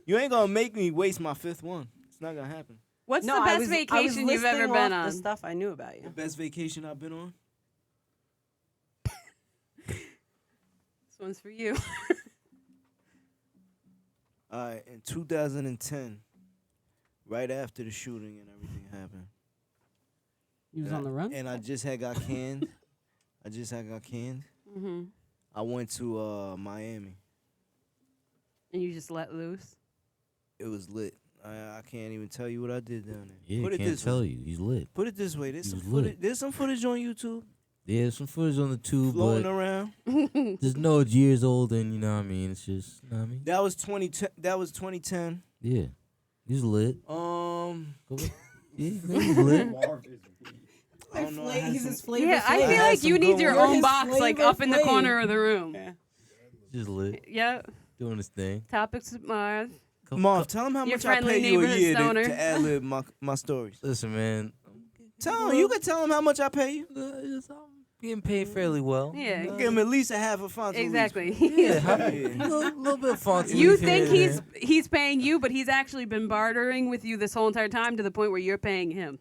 Speaker 3: You ain't gonna make me waste my fifth one. It's not gonna happen.
Speaker 1: What's
Speaker 2: No,
Speaker 1: the
Speaker 2: I
Speaker 1: best
Speaker 2: was
Speaker 1: vacation you've
Speaker 2: listing
Speaker 1: ever
Speaker 2: off
Speaker 1: been
Speaker 2: The
Speaker 1: on?
Speaker 2: stuff I knew about you.
Speaker 3: Best vacation I've been on?
Speaker 1: This one's for you.
Speaker 3: All right, in 2010, right after the shooting and everything happened.
Speaker 2: You was on the run?
Speaker 3: And I just had got canned.
Speaker 1: hmm
Speaker 3: I went to Miami.
Speaker 1: And you just let loose.
Speaker 3: It was lit. I can't even tell you what I did down there.
Speaker 6: Yeah,
Speaker 3: Put it
Speaker 6: can't
Speaker 3: this
Speaker 6: tell
Speaker 3: way.
Speaker 6: you. He's lit.
Speaker 3: Put it this way. There's
Speaker 6: He
Speaker 3: some
Speaker 6: was lit.
Speaker 3: footage. There's some footage on YouTube
Speaker 6: Yeah, there's some footage on the tube,
Speaker 3: floating
Speaker 6: but
Speaker 3: around.
Speaker 6: just know it's years old, and you know what I mean. It's just, you know what I mean.
Speaker 3: That was 2010. That was 2010.
Speaker 6: Yeah, he's lit.
Speaker 3: Um,
Speaker 6: Go back. Yeah, he's lit.
Speaker 3: I don't know. I had
Speaker 2: He's
Speaker 3: some-
Speaker 2: his flavor.
Speaker 1: Yeah, I
Speaker 3: I
Speaker 1: feel
Speaker 3: had
Speaker 1: like
Speaker 3: some
Speaker 1: you need
Speaker 3: good
Speaker 1: your
Speaker 3: ones.
Speaker 1: own
Speaker 2: His
Speaker 1: box, like
Speaker 2: flavor
Speaker 1: up in the
Speaker 2: flav.
Speaker 1: corner of the room.
Speaker 6: Just lit,
Speaker 1: Yeah.
Speaker 6: doing his thing.
Speaker 1: Topics with Marv.
Speaker 3: Marv, tell him how
Speaker 1: Your
Speaker 3: much I
Speaker 1: friendly
Speaker 3: pay you a
Speaker 1: neighborhood
Speaker 3: year
Speaker 1: stoner.
Speaker 3: to ad lib my stories.
Speaker 6: Listen, man.
Speaker 3: Tell him. You can tell him how much I pay you.
Speaker 6: I'm getting paid fairly well.
Speaker 1: Yeah.
Speaker 3: Give him at least a half a font.
Speaker 1: Exactly.
Speaker 3: Yeah.
Speaker 6: little bit of font.
Speaker 1: You think he's paying you, but he's actually been bartering with you this whole entire time to the point where you're paying him.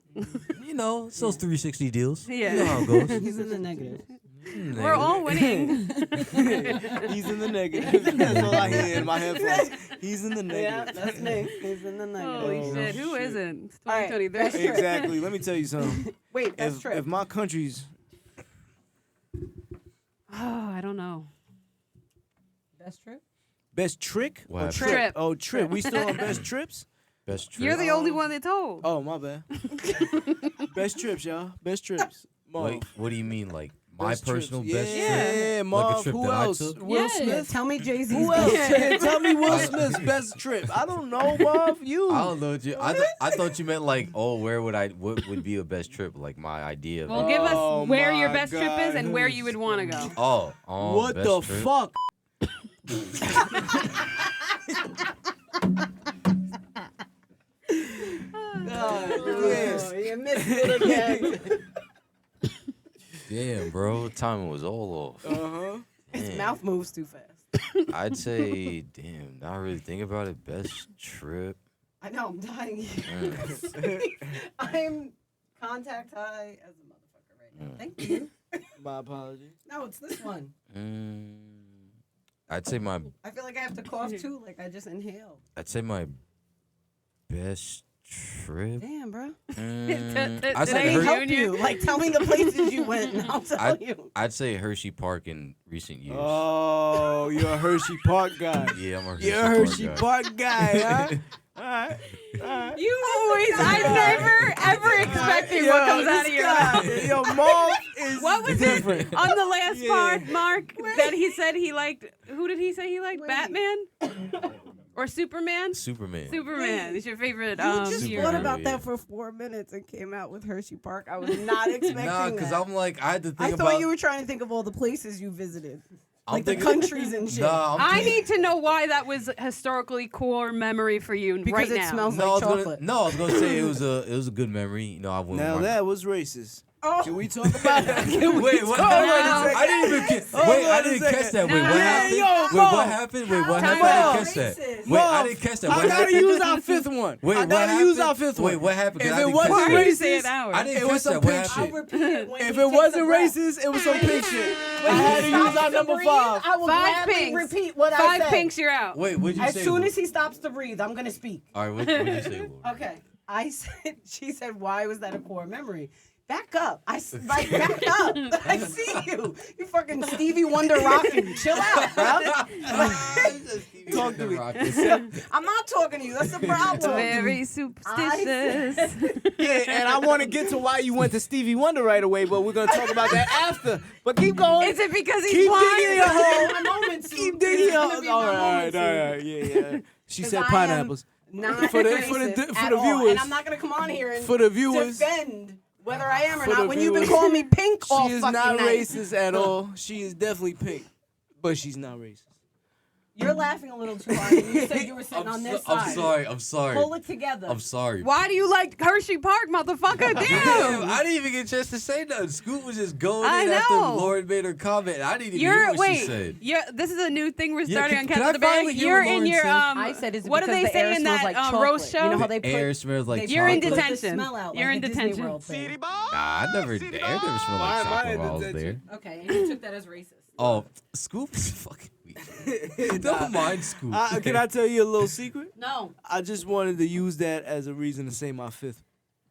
Speaker 6: You know, it's those 360 deals.
Speaker 1: Yeah.
Speaker 6: You know how it goes.
Speaker 2: He's in the negative.
Speaker 1: We're all winning.
Speaker 3: He's in the negative. That's all I hear in my headphones. He's in the
Speaker 2: Yeah,
Speaker 3: negative.
Speaker 2: that's me. He's in the negative.
Speaker 1: Holy
Speaker 3: Oh,
Speaker 1: shit! Who
Speaker 3: shit.
Speaker 1: isn't? It's
Speaker 2: All right,
Speaker 1: 2023.
Speaker 2: that's true.
Speaker 3: Exactly. Let me tell you something.
Speaker 2: Wait, that's
Speaker 3: If,
Speaker 2: true.
Speaker 3: if my country's
Speaker 1: Oh, I don't know.
Speaker 2: That's true.
Speaker 3: best trick
Speaker 6: What
Speaker 3: or
Speaker 6: happened?
Speaker 3: trip?
Speaker 1: Trip.
Speaker 3: Oh, trip. We still on best trips?
Speaker 6: Best trip.
Speaker 1: You're the only one that told.
Speaker 3: Oh, my bad. Best trips, y'all. Best trips. Marv.
Speaker 6: Wait, what do you mean? Like my
Speaker 3: Best trips.
Speaker 6: personal
Speaker 3: yeah,
Speaker 6: best trip?
Speaker 3: Yeah, Marv.
Speaker 6: trip
Speaker 3: Who
Speaker 6: that I
Speaker 3: else?
Speaker 6: took?
Speaker 3: Will
Speaker 1: Yeah.
Speaker 3: Smith?
Speaker 2: Tell me Jay-Z's.
Speaker 3: Who else?
Speaker 2: best.
Speaker 3: Tell me Will Smith's best trip. I don't know, Marv. You.
Speaker 6: I don't know. I thought you meant like, oh, what would be a best trip? Like my idea of
Speaker 1: Well,
Speaker 6: it.
Speaker 1: give
Speaker 3: Oh
Speaker 1: us where your
Speaker 3: my
Speaker 1: best trip is
Speaker 3: God,
Speaker 1: and where
Speaker 3: who's-
Speaker 1: you would want to go.
Speaker 6: Oh,
Speaker 3: What
Speaker 6: best
Speaker 3: the
Speaker 6: trip?
Speaker 3: fuck?
Speaker 2: Oh, you missed it again.
Speaker 6: Damn, bro, timing was all off.
Speaker 3: Uh-huh.
Speaker 2: His
Speaker 6: Damn.
Speaker 2: mouth moves too fast.
Speaker 6: I'd say, damn. Now I really think about it. Best trip.
Speaker 2: I know, I'm dying.
Speaker 6: Mm.
Speaker 2: I'm contact high as a motherfucker right now.
Speaker 6: Mm.
Speaker 2: Thank you.
Speaker 3: My apologies.
Speaker 2: No, it's this one.
Speaker 6: I'd say my
Speaker 2: I feel like I have to cough too, like I just inhaled.
Speaker 6: best trip.
Speaker 2: Damn, bro.
Speaker 6: I'd
Speaker 1: Did
Speaker 2: Let
Speaker 6: say
Speaker 2: me
Speaker 1: I
Speaker 6: Her-
Speaker 2: help you. Like, tell me the places you went, and I'll tell you.
Speaker 6: I'd say Hershey Park in recent years.
Speaker 3: Oh, you're a Hershey Park guy.
Speaker 6: Yeah, I'm a Hershey
Speaker 3: You're a
Speaker 6: Park
Speaker 3: Hershey
Speaker 6: guy.
Speaker 3: Park guy, huh? All right. All right.
Speaker 1: You always, I never ever expected what comes out of your mouth.
Speaker 3: Yo, Marv is
Speaker 1: What was
Speaker 3: different.
Speaker 1: it on the last
Speaker 3: Yeah.
Speaker 1: part, Mark? That he said he liked. Who did he say he liked?
Speaker 2: Wait.
Speaker 1: Batman or Superman?
Speaker 6: Superman.
Speaker 1: Superman is your favorite.
Speaker 2: You just
Speaker 1: hero.
Speaker 2: thought about
Speaker 6: yeah.
Speaker 2: that for 4 minutes and came out with Hershey Park. I was not expecting
Speaker 6: Nah,
Speaker 2: that.
Speaker 6: because I'm like, I had to
Speaker 2: I
Speaker 6: think
Speaker 2: thought
Speaker 6: about.
Speaker 2: you were trying to think of all the places you visited.
Speaker 6: I'm
Speaker 2: Like the
Speaker 6: thinking-
Speaker 2: countries and shit.
Speaker 6: Nah, I'm
Speaker 1: I
Speaker 6: thinking-
Speaker 1: need to know why that was a historically core memory for you
Speaker 2: Because
Speaker 1: right
Speaker 2: it
Speaker 1: now.
Speaker 2: smells
Speaker 6: No, I
Speaker 2: like
Speaker 6: was
Speaker 2: chocolate.
Speaker 6: gonna say it was a good memory. You know, I went.
Speaker 3: Now
Speaker 6: with my-
Speaker 3: that was racist.
Speaker 2: Oh.
Speaker 3: Can we talk about that? Can we
Speaker 6: Wait, what
Speaker 3: talk
Speaker 6: happened?
Speaker 3: about
Speaker 6: I didn't even get.
Speaker 3: Hold
Speaker 6: Wait,
Speaker 3: on
Speaker 6: I
Speaker 3: a
Speaker 6: didn't
Speaker 3: second.
Speaker 6: catch that. Wait,
Speaker 1: No.
Speaker 6: what
Speaker 1: Yeah,
Speaker 6: happened?
Speaker 3: yo,
Speaker 6: Wait,
Speaker 3: Marv.
Speaker 6: what happened? Wait, what
Speaker 2: How
Speaker 6: happened? I
Speaker 3: Marv.
Speaker 6: didn't catch that.
Speaker 2: Racist.
Speaker 6: Wait, I
Speaker 3: Marv,
Speaker 6: didn't catch that.
Speaker 3: I
Speaker 6: What
Speaker 3: gotta
Speaker 6: happened?
Speaker 3: use our fifth one.
Speaker 6: Wait,
Speaker 3: I
Speaker 6: what
Speaker 3: gotta use
Speaker 6: happened?
Speaker 3: our fifth one.
Speaker 6: Wait, what happened? 'Cause
Speaker 3: If
Speaker 6: I
Speaker 3: it
Speaker 6: didn't
Speaker 3: wasn't
Speaker 6: catch
Speaker 1: Why are you
Speaker 6: that.
Speaker 1: saying
Speaker 3: racist,
Speaker 1: ours?
Speaker 6: I didn't
Speaker 3: it
Speaker 6: catch
Speaker 3: was some
Speaker 6: that. What
Speaker 3: pink
Speaker 2: I'll
Speaker 6: happened?
Speaker 2: repeat it when
Speaker 3: If
Speaker 2: he
Speaker 3: it
Speaker 2: takes
Speaker 3: wasn't
Speaker 2: a breath.
Speaker 3: racist, it was some pink shit.
Speaker 2: When
Speaker 3: I
Speaker 2: he
Speaker 3: had to use
Speaker 2: stops
Speaker 3: our
Speaker 2: to
Speaker 3: number
Speaker 2: breathe,
Speaker 3: 5.
Speaker 2: I will
Speaker 1: 5
Speaker 2: gladly
Speaker 1: pinks.
Speaker 2: repeat what I
Speaker 1: 5
Speaker 2: said.
Speaker 1: pinks, you're out.
Speaker 6: Wait, what'd you
Speaker 2: As
Speaker 6: say?
Speaker 2: soon
Speaker 6: Lord?
Speaker 2: as he stops to breathe, I'm gonna speak.
Speaker 6: All right, what'd you say? Lord?
Speaker 2: Okay. I said, she said, why was that a core memory? Back up. Like, back up. I see you. You fucking Stevie Wonder rocking. Chill out, bro.
Speaker 3: Talk to me.
Speaker 2: I'm not talking to you. That's the problem.
Speaker 1: Very superstitious.
Speaker 3: Yeah, and I want to get to why you went to Stevie Wonder right away, but we're gonna talk about that after. But keep going.
Speaker 1: Is it because he's
Speaker 3: Keep
Speaker 1: blind?
Speaker 3: digging your hole.
Speaker 2: My moment, Sue.
Speaker 3: Keep
Speaker 2: This
Speaker 3: digging
Speaker 2: is
Speaker 3: your
Speaker 2: gonna
Speaker 3: hole.
Speaker 2: be
Speaker 3: All
Speaker 2: my
Speaker 3: right,
Speaker 2: moment,
Speaker 3: all
Speaker 2: Sue.
Speaker 3: right, yeah. She
Speaker 2: 'Cause
Speaker 3: said
Speaker 2: I am
Speaker 3: pineapples.
Speaker 2: Not
Speaker 3: For the-
Speaker 2: racist
Speaker 3: for the- for
Speaker 2: at
Speaker 3: the
Speaker 2: all.
Speaker 3: viewers.
Speaker 2: And I'm not gonna come on here and
Speaker 3: For the viewers.
Speaker 2: defend whether I am or
Speaker 3: For
Speaker 2: not
Speaker 3: the
Speaker 2: when you've been
Speaker 3: viewers.
Speaker 2: calling me pink all
Speaker 3: She is
Speaker 2: fucking
Speaker 3: not
Speaker 2: night.
Speaker 3: racist at all. She is definitely pink, but she's not racist.
Speaker 2: You're laughing a little too hard. And you said you were sitting on this side.
Speaker 6: I'm sorry.
Speaker 2: Pull it together.
Speaker 6: I'm sorry.
Speaker 1: Why do you like Hershey Park, motherfucker?
Speaker 6: Damn,
Speaker 1: Damn.
Speaker 6: I didn't even get a chance to say nothing. Scoot was just going
Speaker 1: I
Speaker 6: in after
Speaker 1: know.
Speaker 6: Lauren made her comment. I didn't even hear what she said.
Speaker 1: This is a new thing we're
Speaker 6: Yeah,
Speaker 1: starting
Speaker 6: can-
Speaker 1: on
Speaker 6: can
Speaker 1: Catch
Speaker 6: I
Speaker 1: the Bag.
Speaker 6: finally hear
Speaker 1: You're
Speaker 6: what
Speaker 1: in
Speaker 6: Lauren
Speaker 1: your
Speaker 6: said?
Speaker 2: I said, is it
Speaker 1: what do
Speaker 2: because
Speaker 1: they
Speaker 2: the
Speaker 1: say
Speaker 2: air
Speaker 1: in
Speaker 2: smells
Speaker 1: that
Speaker 2: like
Speaker 1: roast
Speaker 2: chocolate?
Speaker 1: show?
Speaker 2: You know how they put,
Speaker 6: Air smells like
Speaker 2: they
Speaker 1: You're in
Speaker 2: put the
Speaker 1: detention.
Speaker 2: smell out
Speaker 1: You're
Speaker 2: like
Speaker 1: in
Speaker 2: a Disney
Speaker 1: detention.
Speaker 2: World thing.
Speaker 6: Nah, I never. Air never smelled like
Speaker 3: Why
Speaker 6: chocolate
Speaker 3: in
Speaker 6: while I was there.
Speaker 3: detention?
Speaker 2: Okay, and you took that as racist.
Speaker 6: Oh, Scoop is fucking weak. Don't mind Scoop.
Speaker 3: Can I tell you a little secret?
Speaker 2: No.
Speaker 3: I just wanted to use that as a reason to say my fifth.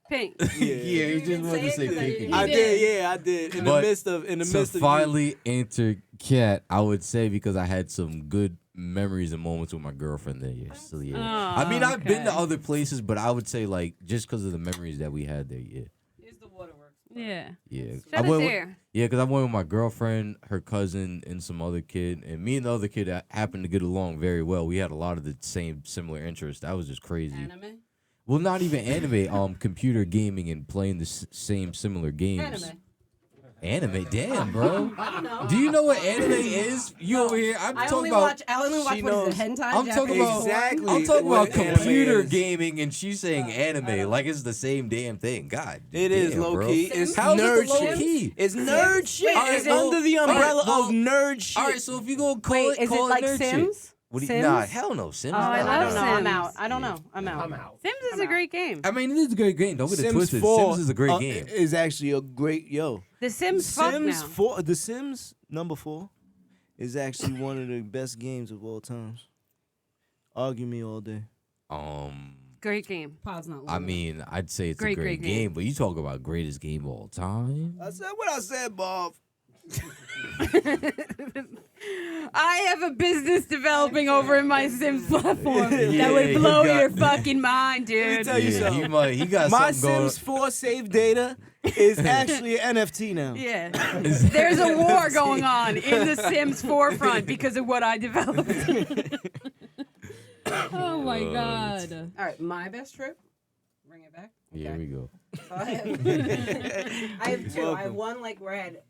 Speaker 1: Pink.
Speaker 3: Yeah,
Speaker 6: Yeah, you
Speaker 2: You
Speaker 6: just
Speaker 2: didn't
Speaker 6: wanted to
Speaker 2: say
Speaker 6: say
Speaker 2: it 'cause I
Speaker 6: pink
Speaker 2: didn't
Speaker 6: again.
Speaker 3: I
Speaker 1: You
Speaker 3: did.
Speaker 1: did.
Speaker 3: Yeah, I did. In
Speaker 6: But
Speaker 3: the midst of
Speaker 6: To
Speaker 3: you.
Speaker 6: finally enter Cat, I would say because I had some good memories and moments with my girlfriend there. Yeah, so yeah.
Speaker 1: Oh,
Speaker 6: I mean, I've been to
Speaker 1: okay.
Speaker 6: other places, but I would say like just because of the memories that we had there. Yeah,
Speaker 2: Here's the waterworks.
Speaker 1: Yeah.
Speaker 6: yeah.
Speaker 1: Shut it
Speaker 6: went with-
Speaker 1: there.
Speaker 6: Yeah, because I went with my girlfriend, her cousin, and some other kid. And me and the other kid happened to get along very well. We had a lot of the same similar interests. That was just crazy.
Speaker 2: Anime?
Speaker 6: Well, not even anime, computer gaming and playing the same similar games. Anime, damn, bro.
Speaker 2: I don't know.
Speaker 6: Do you know what anime is? You over here? I'm
Speaker 2: I
Speaker 6: talking
Speaker 2: only
Speaker 6: about.
Speaker 2: watch what
Speaker 3: knows.
Speaker 2: is it, hentai?
Speaker 6: I'm talking
Speaker 2: Japanese
Speaker 6: about
Speaker 2: porn?
Speaker 3: Exactly.
Speaker 6: I'm talking
Speaker 3: what
Speaker 6: about
Speaker 3: anime
Speaker 6: computer
Speaker 3: is.
Speaker 6: gaming, and she's saying anime like it's the same damn thing. God,
Speaker 3: It is
Speaker 6: damn,
Speaker 3: low
Speaker 6: bro.
Speaker 3: key. It's
Speaker 6: How's
Speaker 3: nerd
Speaker 6: it low
Speaker 3: shit.
Speaker 6: key?
Speaker 3: It's nerd shit.
Speaker 6: All right,
Speaker 3: It's
Speaker 6: well-
Speaker 3: under the
Speaker 6: all right,
Speaker 3: umbrella
Speaker 6: well-
Speaker 3: of nerd shit.
Speaker 6: All right, so if you go call
Speaker 2: Wait,
Speaker 6: it,
Speaker 2: is it
Speaker 6: call
Speaker 2: like
Speaker 6: nerd
Speaker 2: Sims?
Speaker 6: shit. What do you?
Speaker 2: Sims?
Speaker 6: Nah, hell no, Sims.
Speaker 1: Oh, I
Speaker 6: nah,
Speaker 2: I
Speaker 1: love
Speaker 2: don't know.
Speaker 6: nah.
Speaker 2: I'm
Speaker 1: Sims.
Speaker 2: out. I don't know. I'm out.
Speaker 1: Sims is a great game.
Speaker 6: I mean, it is a great game. Don't get it
Speaker 3: Sims
Speaker 6: twisted.
Speaker 3: 4
Speaker 6: Sims is a great game.
Speaker 3: Is actually a great
Speaker 1: The Sims fuck
Speaker 3: Sims
Speaker 1: now.
Speaker 3: 4. The Sims number 4 is actually one of the best games of all times. Argue me all day.
Speaker 1: Great game.
Speaker 2: Pod's not
Speaker 6: I
Speaker 2: long.
Speaker 6: mean, I'd say it's a
Speaker 1: Great,
Speaker 6: great
Speaker 1: great
Speaker 6: game,
Speaker 1: game.
Speaker 6: but you talk about greatest game of all time.
Speaker 3: I said what I said, Bob.
Speaker 1: I have a business developing over in my Sims platform that
Speaker 6: Yeah,
Speaker 1: would
Speaker 6: you
Speaker 1: blow
Speaker 6: got-
Speaker 1: your fucking mind,
Speaker 3: Let me
Speaker 1: dude.
Speaker 3: tell you
Speaker 6: Yeah,
Speaker 3: something.
Speaker 6: he got
Speaker 3: My
Speaker 6: something going.
Speaker 3: Sims 4 save data is actually an NFT now.
Speaker 1: Yeah. There's a war going on in the Sims forefront because of what I developed. Oh my god.
Speaker 2: All right, my best trip. Bring it back.
Speaker 6: Here
Speaker 2: Okay.
Speaker 6: we go.
Speaker 2: So I have, I have two. I have one like where I had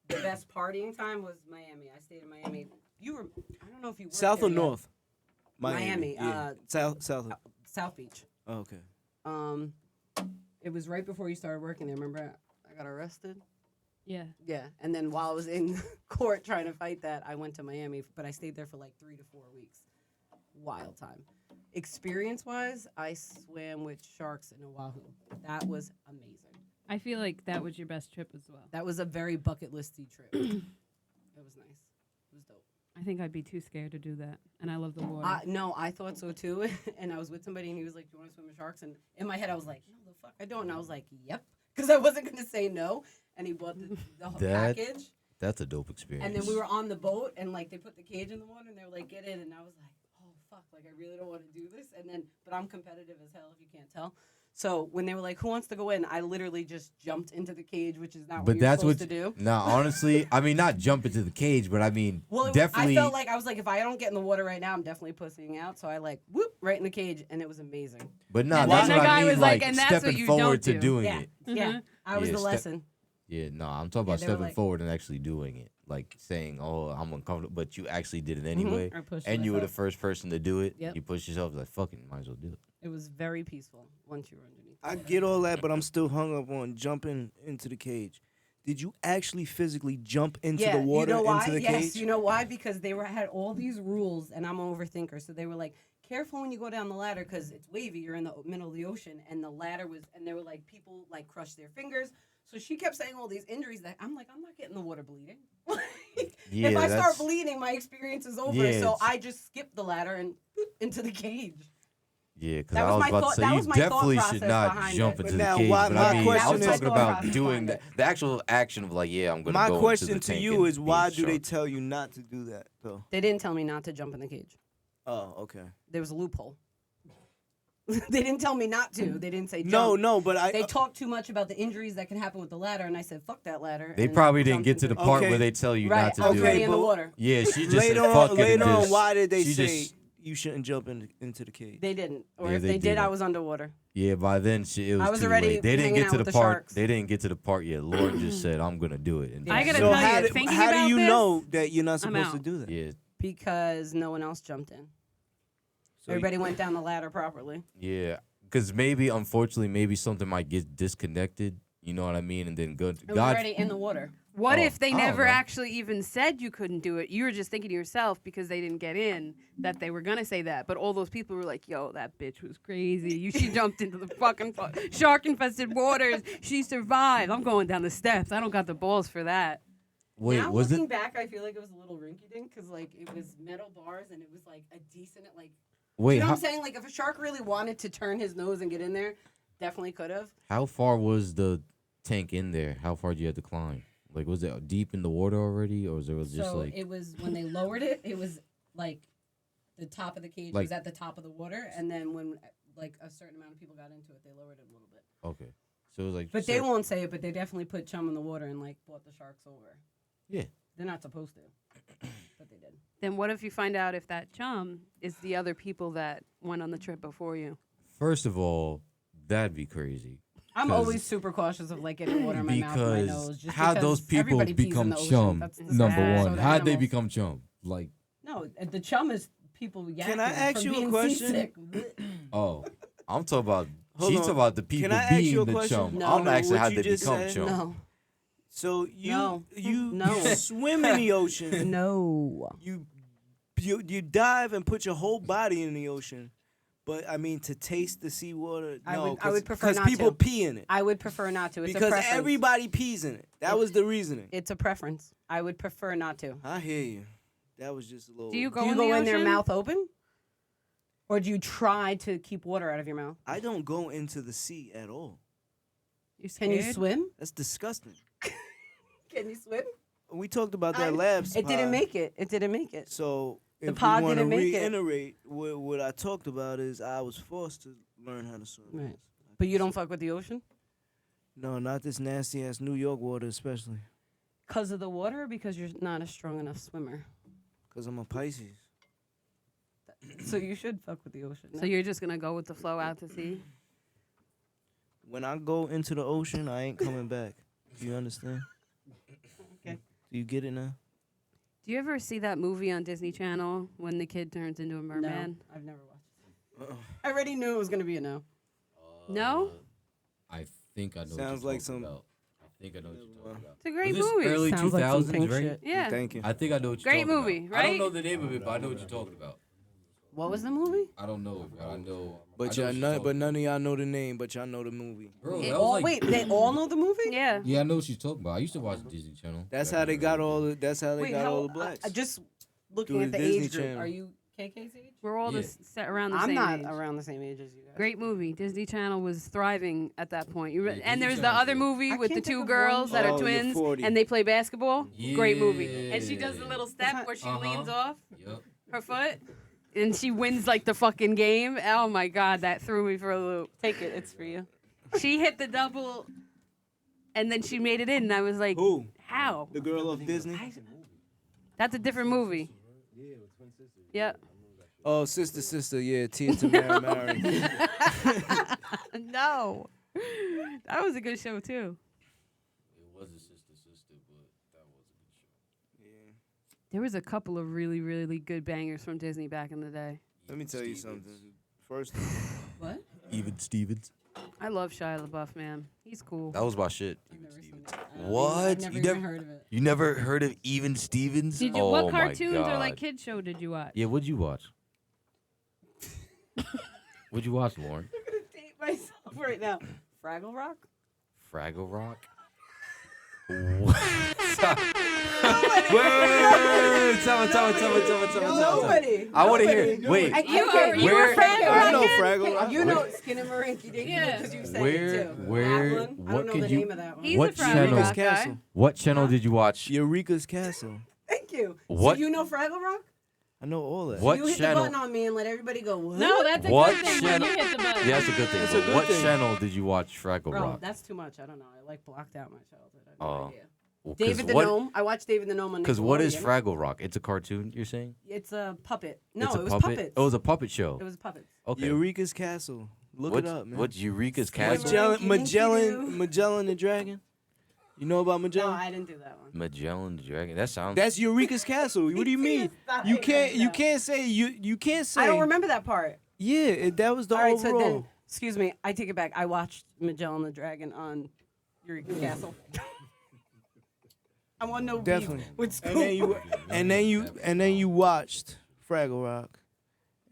Speaker 2: the best partying time was Miami. I stayed in Miami. I don't know if you were
Speaker 3: South
Speaker 2: there
Speaker 3: or
Speaker 2: yet.
Speaker 3: north?
Speaker 2: Miami,
Speaker 3: Yeah. South.
Speaker 2: South Beach.
Speaker 3: Oh, okay.
Speaker 2: It was right before you started working there. Remember, I got arrested.
Speaker 1: Yeah.
Speaker 2: Yeah, and then while I was in court trying to fight that, I went to Miami, but I stayed there for like 3 to 4 weeks. Wild time. Experience-wise, I swam with sharks in Oahu. That was amazing.
Speaker 1: I feel like that was your best trip as well.
Speaker 2: That was a very bucket listy trip. It was nice. It was dope.
Speaker 1: I think I'd be too scared to do that. And I love the water.
Speaker 2: No, I thought so too. And I was with somebody, and he was like, "Do you want to swim with sharks?" And in my head, I was like, "No, the fuck, I don't." And I was like, "Yep," because I wasn't gonna say no. And he bought the whole
Speaker 6: That-
Speaker 2: package.
Speaker 6: That's a dope experience.
Speaker 2: And then we were on the boat, and like they put the cage in the water, and they were like, "Get in," and I was like, "Oh fuck!" Like I really don't want to do this. And then, but I'm competitive as hell, if you can't tell. So when they were like, "Who wants to go in?" I literally just jumped into the cage, which is not what
Speaker 6: But
Speaker 2: you're
Speaker 6: that's
Speaker 2: supposed
Speaker 6: what.
Speaker 2: to do.
Speaker 6: Nah, honestly, I mean, not jump into the cage, but I mean,
Speaker 2: Well,
Speaker 6: definitely.
Speaker 2: I felt like I was like, if I don't get in the water right now, I'm definitely pussying out. So I like whoop right in the cage, and it was amazing.
Speaker 6: but nah,
Speaker 1: And
Speaker 6: that's
Speaker 1: then
Speaker 6: what
Speaker 1: the
Speaker 6: I
Speaker 1: guy
Speaker 6: mean.
Speaker 1: was like,
Speaker 6: Like
Speaker 1: "And that's what
Speaker 6: stepping
Speaker 1: you
Speaker 6: forward
Speaker 1: don't
Speaker 6: to
Speaker 1: do."
Speaker 6: doing
Speaker 2: Yeah,
Speaker 6: it.
Speaker 2: yeah, I was
Speaker 6: Yeah,
Speaker 2: the
Speaker 6: step-
Speaker 2: lesson.
Speaker 6: Yeah, no, I'm talking about
Speaker 2: they were
Speaker 6: stepping
Speaker 2: like-
Speaker 6: forward and actually doing it. Like saying, "Oh, I'm uncomfortable," but you actually did it anyway,
Speaker 1: I pushed
Speaker 6: and you were the
Speaker 1: myself.
Speaker 6: first person to do it.
Speaker 2: Yep.
Speaker 6: You pushed yourself. Like, fucking, might as well do it.
Speaker 2: It was very peaceful once you were underneath
Speaker 3: I get all that, but I'm still hung up on jumping into the cage. Did you actually physically jump into the water,
Speaker 2: you know why?
Speaker 3: into the
Speaker 2: Yes,
Speaker 3: cage?
Speaker 2: you know why? Because they had all these rules, and I'm an overthinker. So they were like, careful when you go down the ladder because it's wavy. You're in the middle of the ocean, and the ladder was, and they were like, people like crush their fingers. So she kept saying all these injuries that I'm like, I'm not getting the water bleeding. If I start bleeding, my experience is over.
Speaker 6: Yeah,
Speaker 2: so
Speaker 6: it's-
Speaker 2: I just skipped the ladder and boop, into the cage.
Speaker 6: Yeah, because
Speaker 2: That
Speaker 6: I
Speaker 2: was
Speaker 6: was
Speaker 2: my
Speaker 6: about
Speaker 2: thought-
Speaker 6: to say
Speaker 2: that
Speaker 6: you
Speaker 2: was my thought
Speaker 6: definitely should
Speaker 2: process
Speaker 6: not
Speaker 2: behind
Speaker 6: jump
Speaker 2: it.
Speaker 6: into
Speaker 3: But
Speaker 6: the
Speaker 3: now,
Speaker 6: cage.
Speaker 3: why-
Speaker 6: But
Speaker 3: my
Speaker 6: I mean, I
Speaker 3: question
Speaker 6: was
Speaker 3: is-
Speaker 6: talking
Speaker 2: My thought
Speaker 6: about
Speaker 2: process
Speaker 6: doing
Speaker 2: behind
Speaker 6: the actual action of like, yeah, I'm gonna
Speaker 3: My
Speaker 6: go
Speaker 3: question
Speaker 6: into the
Speaker 3: to
Speaker 6: tank
Speaker 3: you
Speaker 6: and
Speaker 3: is,
Speaker 6: be
Speaker 3: why
Speaker 6: a
Speaker 3: do they
Speaker 6: shark.
Speaker 3: tell you not to do that, though?
Speaker 2: They didn't tell me not to jump in the cage.
Speaker 3: Oh, okay.
Speaker 2: There was a loophole. They didn't tell me not to. They didn't say
Speaker 3: No,
Speaker 2: jump.
Speaker 3: no, but
Speaker 2: They talked too much about the injuries that can happen with the ladder, and I said, "Fuck that ladder."
Speaker 6: They
Speaker 2: and
Speaker 6: probably didn't
Speaker 2: jumped
Speaker 6: get to
Speaker 2: into
Speaker 6: the part
Speaker 3: Okay.
Speaker 6: where they tell you
Speaker 2: right.
Speaker 6: not to
Speaker 2: I was
Speaker 6: do
Speaker 2: already
Speaker 6: it.
Speaker 2: in the
Speaker 3: but-
Speaker 2: water.
Speaker 6: Yeah, she just
Speaker 3: later
Speaker 6: said, fuck
Speaker 3: on,
Speaker 6: it. and
Speaker 3: later on,
Speaker 6: just-
Speaker 3: why did they
Speaker 6: she
Speaker 3: say
Speaker 6: just-
Speaker 3: you shouldn't jump into the cage?
Speaker 2: They didn't, or
Speaker 6: Yeah,
Speaker 2: if
Speaker 6: they
Speaker 2: they did, I
Speaker 6: didn't.
Speaker 2: was underwater.
Speaker 6: Yeah, by then it was
Speaker 2: I was
Speaker 6: too
Speaker 2: already
Speaker 6: late. They didn't
Speaker 2: hanging
Speaker 6: get
Speaker 2: out
Speaker 6: to
Speaker 2: with
Speaker 6: the
Speaker 2: the
Speaker 6: part.
Speaker 2: sharks.
Speaker 6: They didn't get to the part yet. Lauren just said, "I'm gonna do it." And
Speaker 2: I
Speaker 6: then
Speaker 2: gotta
Speaker 6: she-
Speaker 1: tell
Speaker 3: how
Speaker 1: you,
Speaker 3: do,
Speaker 1: thinking
Speaker 3: how do
Speaker 1: about
Speaker 3: you
Speaker 1: this,
Speaker 3: know that you're not
Speaker 1: I'm
Speaker 3: supposed to
Speaker 1: out.
Speaker 3: do that?
Speaker 6: Yeah,
Speaker 2: Because no one else jumped in.
Speaker 3: So
Speaker 2: Everybody went down the ladder properly.
Speaker 6: yeah. Because maybe, unfortunately, maybe something might get disconnected. You know what I mean? And then
Speaker 2: It was
Speaker 6: God,
Speaker 2: already in the water.
Speaker 1: What
Speaker 6: Oh,
Speaker 1: if they
Speaker 6: I don't
Speaker 1: never
Speaker 6: know.
Speaker 1: actually even said you couldn't do it? You were just thinking to yourself because they didn't get in that they were gonna say that. But all those people were like, "Yo, that bitch was crazy. She jumped into the fucking shark-infested waters. She survived. I'm going down the steps. I don't got the balls for that."
Speaker 6: wait,
Speaker 2: now
Speaker 6: was
Speaker 2: looking
Speaker 6: it?
Speaker 2: back, I feel like it was a little rinky-dink because like it was metal bars and it was like a decent like.
Speaker 6: Wait,
Speaker 2: You know
Speaker 6: how,
Speaker 2: what I'm saying? Like if a shark really wanted to turn his nose and get in there, definitely could have.
Speaker 6: how far was the tank in there? How far did you have to climb? Like, was it deep in the water already, or was it just
Speaker 2: So
Speaker 6: like?
Speaker 2: it was when they lowered it. It was like the top of the cage
Speaker 6: Like-
Speaker 2: was at the top of the water, and then when like a certain amount of people got into it, they lowered it a little bit.
Speaker 6: Okay, so it was like.
Speaker 2: But they won't say it. But they definitely put chum in the water and like brought the sharks over.
Speaker 6: Yeah.
Speaker 2: They're not supposed to, but they did.
Speaker 1: Then what if you find out if that chum is the other people that went on the trip before you?
Speaker 6: First of all, that'd be crazy.
Speaker 2: I'm
Speaker 6: 'Cause-
Speaker 2: always super cautious of like getting water in my mouth and my
Speaker 6: Because
Speaker 2: nose. Just
Speaker 7: how
Speaker 2: because
Speaker 7: those people
Speaker 2: everybody pees in
Speaker 7: become
Speaker 2: the ocean.
Speaker 7: chum?
Speaker 2: That's the
Speaker 7: Number
Speaker 2: sad-
Speaker 7: one,
Speaker 2: so the
Speaker 7: how'd they
Speaker 2: animals-
Speaker 7: become chum? Like,
Speaker 2: No, the chum is people yakking.
Speaker 3: Can I ask
Speaker 2: from
Speaker 3: you a
Speaker 2: being
Speaker 3: question?
Speaker 2: seasick.
Speaker 6: Oh, I'm talking about.
Speaker 3: Hold
Speaker 6: She's
Speaker 3: on.
Speaker 6: talking about the people
Speaker 3: Can I ask
Speaker 6: being
Speaker 3: you a
Speaker 6: the
Speaker 3: question?
Speaker 6: chum.
Speaker 2: No,
Speaker 6: I'm
Speaker 2: no,
Speaker 6: asking
Speaker 3: what
Speaker 6: how
Speaker 3: you
Speaker 6: they
Speaker 3: just
Speaker 6: become
Speaker 3: said?
Speaker 6: chum.
Speaker 2: No,
Speaker 3: So you
Speaker 2: No.
Speaker 3: you
Speaker 2: No.
Speaker 3: you swim in the ocean.
Speaker 2: no.
Speaker 3: You dive and put your whole body in the ocean. But I mean, to taste the seawater,
Speaker 2: I
Speaker 3: no,
Speaker 2: would prefer
Speaker 3: because
Speaker 2: not
Speaker 3: people
Speaker 2: to.
Speaker 3: pee in it.
Speaker 2: I would prefer not to. It's a
Speaker 3: Because
Speaker 2: preference.
Speaker 3: everybody pees in it. That was the reasoning.
Speaker 2: It's a preference. I would prefer not to.
Speaker 3: I hear you. That was just a little.
Speaker 1: Do you go
Speaker 2: Do you
Speaker 1: in
Speaker 2: go
Speaker 1: the
Speaker 2: in there
Speaker 1: ocean?
Speaker 2: mouth open? Or do you try to keep water out of your mouth?
Speaker 3: I don't go into the sea at all.
Speaker 1: You
Speaker 2: Can you
Speaker 1: scared?
Speaker 2: swim?
Speaker 3: That's disgusting.
Speaker 2: Can you swim?
Speaker 3: We talked about that labs.
Speaker 2: It didn't
Speaker 3: pod.
Speaker 2: make it. It didn't make it.
Speaker 3: So
Speaker 2: The
Speaker 3: if
Speaker 2: pod
Speaker 3: we want to
Speaker 2: didn't make it.
Speaker 3: reiterate what I talked about is I was forced to learn how to swim.
Speaker 2: Right. But you don't fuck with the ocean?
Speaker 3: No, not this nasty ass New York water, especially
Speaker 2: Because of the water or because you're not a strong enough swimmer?
Speaker 3: because I'm a Pisces.
Speaker 2: So you should fuck with the ocean.
Speaker 1: So you're just gonna go with the flow out to sea?
Speaker 3: When I go into the ocean, I ain't coming back. Do you understand?
Speaker 2: Okay.
Speaker 3: Do you get it now?
Speaker 1: Do you ever see that movie on Disney Channel when the kid turns into a merman?
Speaker 2: No, I've never watched it. I already knew it was going to be a no.
Speaker 1: No?
Speaker 7: I think I know.
Speaker 3: Sounds
Speaker 7: what
Speaker 3: like
Speaker 7: you're
Speaker 3: some-
Speaker 7: talking about. I think I know what you're talking about.
Speaker 1: It's a great
Speaker 7: Was this
Speaker 1: movie.
Speaker 7: early
Speaker 2: Sounds like some
Speaker 7: 2000s,
Speaker 2: pink
Speaker 7: right?
Speaker 2: shit.
Speaker 1: Yeah.
Speaker 3: Thank you.
Speaker 7: I think I know what you're
Speaker 1: Great
Speaker 7: talking
Speaker 1: movie,
Speaker 7: about. I
Speaker 1: right?
Speaker 7: don't know the name of it, but I know what you're talking about.
Speaker 2: What was the movie?
Speaker 7: I don't know it, but I know.
Speaker 3: But
Speaker 7: I know
Speaker 3: y'all,
Speaker 7: what you're
Speaker 3: none,
Speaker 7: talking
Speaker 3: but none of y'all know the name, but y'all know the movie.
Speaker 7: Bro,
Speaker 2: It
Speaker 7: that
Speaker 2: all,
Speaker 7: was like,
Speaker 2: wait, they all know the movie?
Speaker 1: Yeah.
Speaker 7: yeah, I know what she's talking about. I used to watch Disney Channel.
Speaker 3: That's
Speaker 7: back
Speaker 3: how
Speaker 7: in
Speaker 3: they
Speaker 7: the
Speaker 3: got
Speaker 7: early
Speaker 3: all.
Speaker 7: days.
Speaker 3: That's how they got all the blacks.
Speaker 2: Just looking
Speaker 3: Through
Speaker 2: at
Speaker 3: the
Speaker 2: the
Speaker 3: Disney
Speaker 2: age group.
Speaker 3: Channel.
Speaker 2: Are you KK's age?
Speaker 1: We're all
Speaker 7: Yeah.
Speaker 1: around the
Speaker 2: I'm
Speaker 1: same
Speaker 2: not
Speaker 1: age.
Speaker 2: around the same age as you guys.
Speaker 1: Great movie. Disney Channel was thriving at that point.
Speaker 7: Yeah,
Speaker 1: And
Speaker 7: Disney
Speaker 1: there's the
Speaker 7: Channel's
Speaker 1: other
Speaker 7: good.
Speaker 1: movie
Speaker 2: I
Speaker 1: with the
Speaker 2: can't think
Speaker 1: two
Speaker 2: of
Speaker 1: girls
Speaker 2: one.
Speaker 1: that
Speaker 3: Oh,
Speaker 1: are
Speaker 3: you're
Speaker 1: twins
Speaker 3: 40.
Speaker 1: and they play basketball. Great movie. And she
Speaker 7: Yeah.
Speaker 1: does the little step
Speaker 2: not-
Speaker 1: where she
Speaker 7: Uh-huh.
Speaker 1: leans off
Speaker 7: Yep.
Speaker 1: her foot and she wins like the fucking game. Oh my god, that threw me for a loop.
Speaker 2: Take it. It's for you.
Speaker 1: She hit the double and then she made it in and I was like,
Speaker 3: Who?
Speaker 1: how?
Speaker 3: The girl of Disney?
Speaker 1: That's a different movie. Yep.
Speaker 3: Oh, sister, yeah, Tia Tamara Mary.
Speaker 1: No. That was a good show too.
Speaker 7: It was a sister, but that was a good show.
Speaker 3: Yeah.
Speaker 1: There was a couple of really, really good bangers from Disney back in the day.
Speaker 3: Let me tell you something. First,
Speaker 2: What?
Speaker 7: Even Stevens.
Speaker 1: I love Shia LaBeouf, man. He's cool.
Speaker 4: That was my shit.
Speaker 2: I've
Speaker 4: Even
Speaker 2: never seen
Speaker 4: Stevens.
Speaker 2: it. I don't
Speaker 4: What?
Speaker 2: I've never
Speaker 4: You
Speaker 2: even
Speaker 4: never-
Speaker 2: heard of it.
Speaker 4: You never heard of Even Stevens?
Speaker 1: Did you?
Speaker 4: Oh
Speaker 1: What
Speaker 4: my
Speaker 1: cartoons or like
Speaker 4: God.
Speaker 1: kid show did you watch?
Speaker 6: Yeah, what'd you watch? What'd you watch, Lauren?
Speaker 2: I'm gonna date myself right now. Fraggle Rock.
Speaker 4: Fraggle Rock? Wait. Tell me.
Speaker 2: Nobody.
Speaker 4: I want to hear
Speaker 2: Nobody.
Speaker 4: it. Wait.
Speaker 1: You were Fraggle
Speaker 3: I know
Speaker 1: Rock?
Speaker 3: Fraggle Rock.
Speaker 2: You know Skin and Marinky Dink
Speaker 1: Yeah.
Speaker 2: because you said
Speaker 6: Where-
Speaker 2: it too.
Speaker 6: where-
Speaker 2: That one. I
Speaker 6: what
Speaker 2: don't know
Speaker 6: could
Speaker 2: the
Speaker 6: you-
Speaker 2: name of that one.
Speaker 1: He's
Speaker 6: What
Speaker 1: a Fraggle
Speaker 6: channel?
Speaker 1: Rock guy.
Speaker 3: Castle.
Speaker 6: What channel did you watch?
Speaker 3: Eureka's Castle.
Speaker 2: Thank you.
Speaker 4: What-
Speaker 2: So you know Fraggle Rock?
Speaker 3: I know all that.
Speaker 4: What
Speaker 2: you hit
Speaker 4: channel?
Speaker 2: the button on me and let everybody go, what?
Speaker 1: No, that's a
Speaker 4: What
Speaker 1: good thing
Speaker 4: channel-
Speaker 1: when you hit the button.
Speaker 4: Yeah, that's a good thing.
Speaker 3: That's
Speaker 4: but
Speaker 3: a good
Speaker 4: what
Speaker 3: thing.
Speaker 4: channel did you watch Fraggle
Speaker 2: Bro,
Speaker 4: Rock?
Speaker 2: that's too much. I don't know. I like blocked out my childhood. I have
Speaker 4: Oh.
Speaker 2: no idea.
Speaker 4: Well, 'cause
Speaker 2: David the
Speaker 4: what-
Speaker 2: Gnome. I watched David the Gnome on
Speaker 4: Because what is
Speaker 2: Nickelodeon.
Speaker 4: Fraggle Rock? It's a cartoon, you're saying?
Speaker 2: It's a puppet. No,
Speaker 4: It's a
Speaker 2: it was
Speaker 4: puppet?
Speaker 2: puppets.
Speaker 4: Oh, it was a puppet show.
Speaker 2: It was puppets.
Speaker 4: Okay.
Speaker 3: Eureka's Castle. Look
Speaker 4: what's,
Speaker 3: it up, man.
Speaker 4: What's Eureka's
Speaker 2: Magellan-
Speaker 4: Castle?
Speaker 3: Magellan the Dragon. You know about
Speaker 2: No,
Speaker 3: Magellan?
Speaker 2: I didn't do that one.
Speaker 4: Magellan Dragon. That sounds.
Speaker 3: That's Eureka's Castle. What do you mean? You can't say you can't say.
Speaker 2: I don't remember that part.
Speaker 3: Yeah, that was the
Speaker 2: All right, so
Speaker 3: overall.
Speaker 2: then, excuse me, I take it back. I watched Magellan the Dragon on Eureka Castle. I want no beef
Speaker 3: Definitely.
Speaker 2: with school.
Speaker 3: and then you watched Fraggle Rock.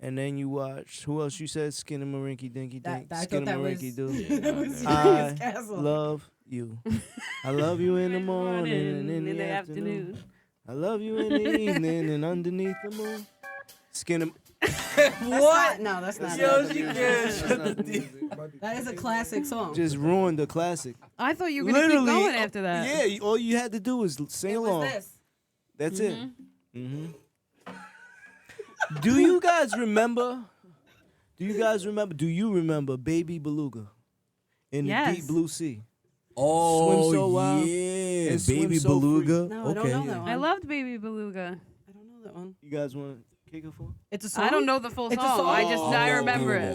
Speaker 3: And then you watched who else you said? Skin and Marinky Dinky Dink.
Speaker 2: I
Speaker 3: Skin
Speaker 2: thought
Speaker 3: and
Speaker 2: that was,
Speaker 3: Marinky Doo.
Speaker 2: that was
Speaker 3: I
Speaker 2: Eureka's Castle.
Speaker 3: love you. I love you in the morning and in the afternoon. I love you in the evening and underneath the moon. Skin and
Speaker 2: What? No, that's not
Speaker 3: Yo,
Speaker 2: it.
Speaker 3: she can't.
Speaker 2: That is a classic song.
Speaker 3: Just ruined the classic.
Speaker 1: I thought you were going to keep
Speaker 3: Literally,
Speaker 1: going after that.
Speaker 3: Yeah, all you had to do was sing
Speaker 2: it
Speaker 3: along.
Speaker 2: was this.
Speaker 3: That's it. Mm-hmm. Do you guys remember? Do you remember Baby Beluga in the
Speaker 1: Yes.
Speaker 3: deep blue sea?
Speaker 6: Oh,
Speaker 3: Swim so wild
Speaker 6: yeah.
Speaker 3: and swim
Speaker 6: Baby
Speaker 3: so free.
Speaker 6: Beluga.
Speaker 2: No, I don't
Speaker 6: okay.
Speaker 2: know that one.
Speaker 1: I loved Baby Beluga.
Speaker 2: I don't know that one.
Speaker 3: You guys want to kick it for?
Speaker 2: It's a song.
Speaker 1: I don't know the full
Speaker 2: It's a
Speaker 1: song. I
Speaker 2: song.
Speaker 1: just
Speaker 6: Oh,
Speaker 1: I remember
Speaker 6: okay.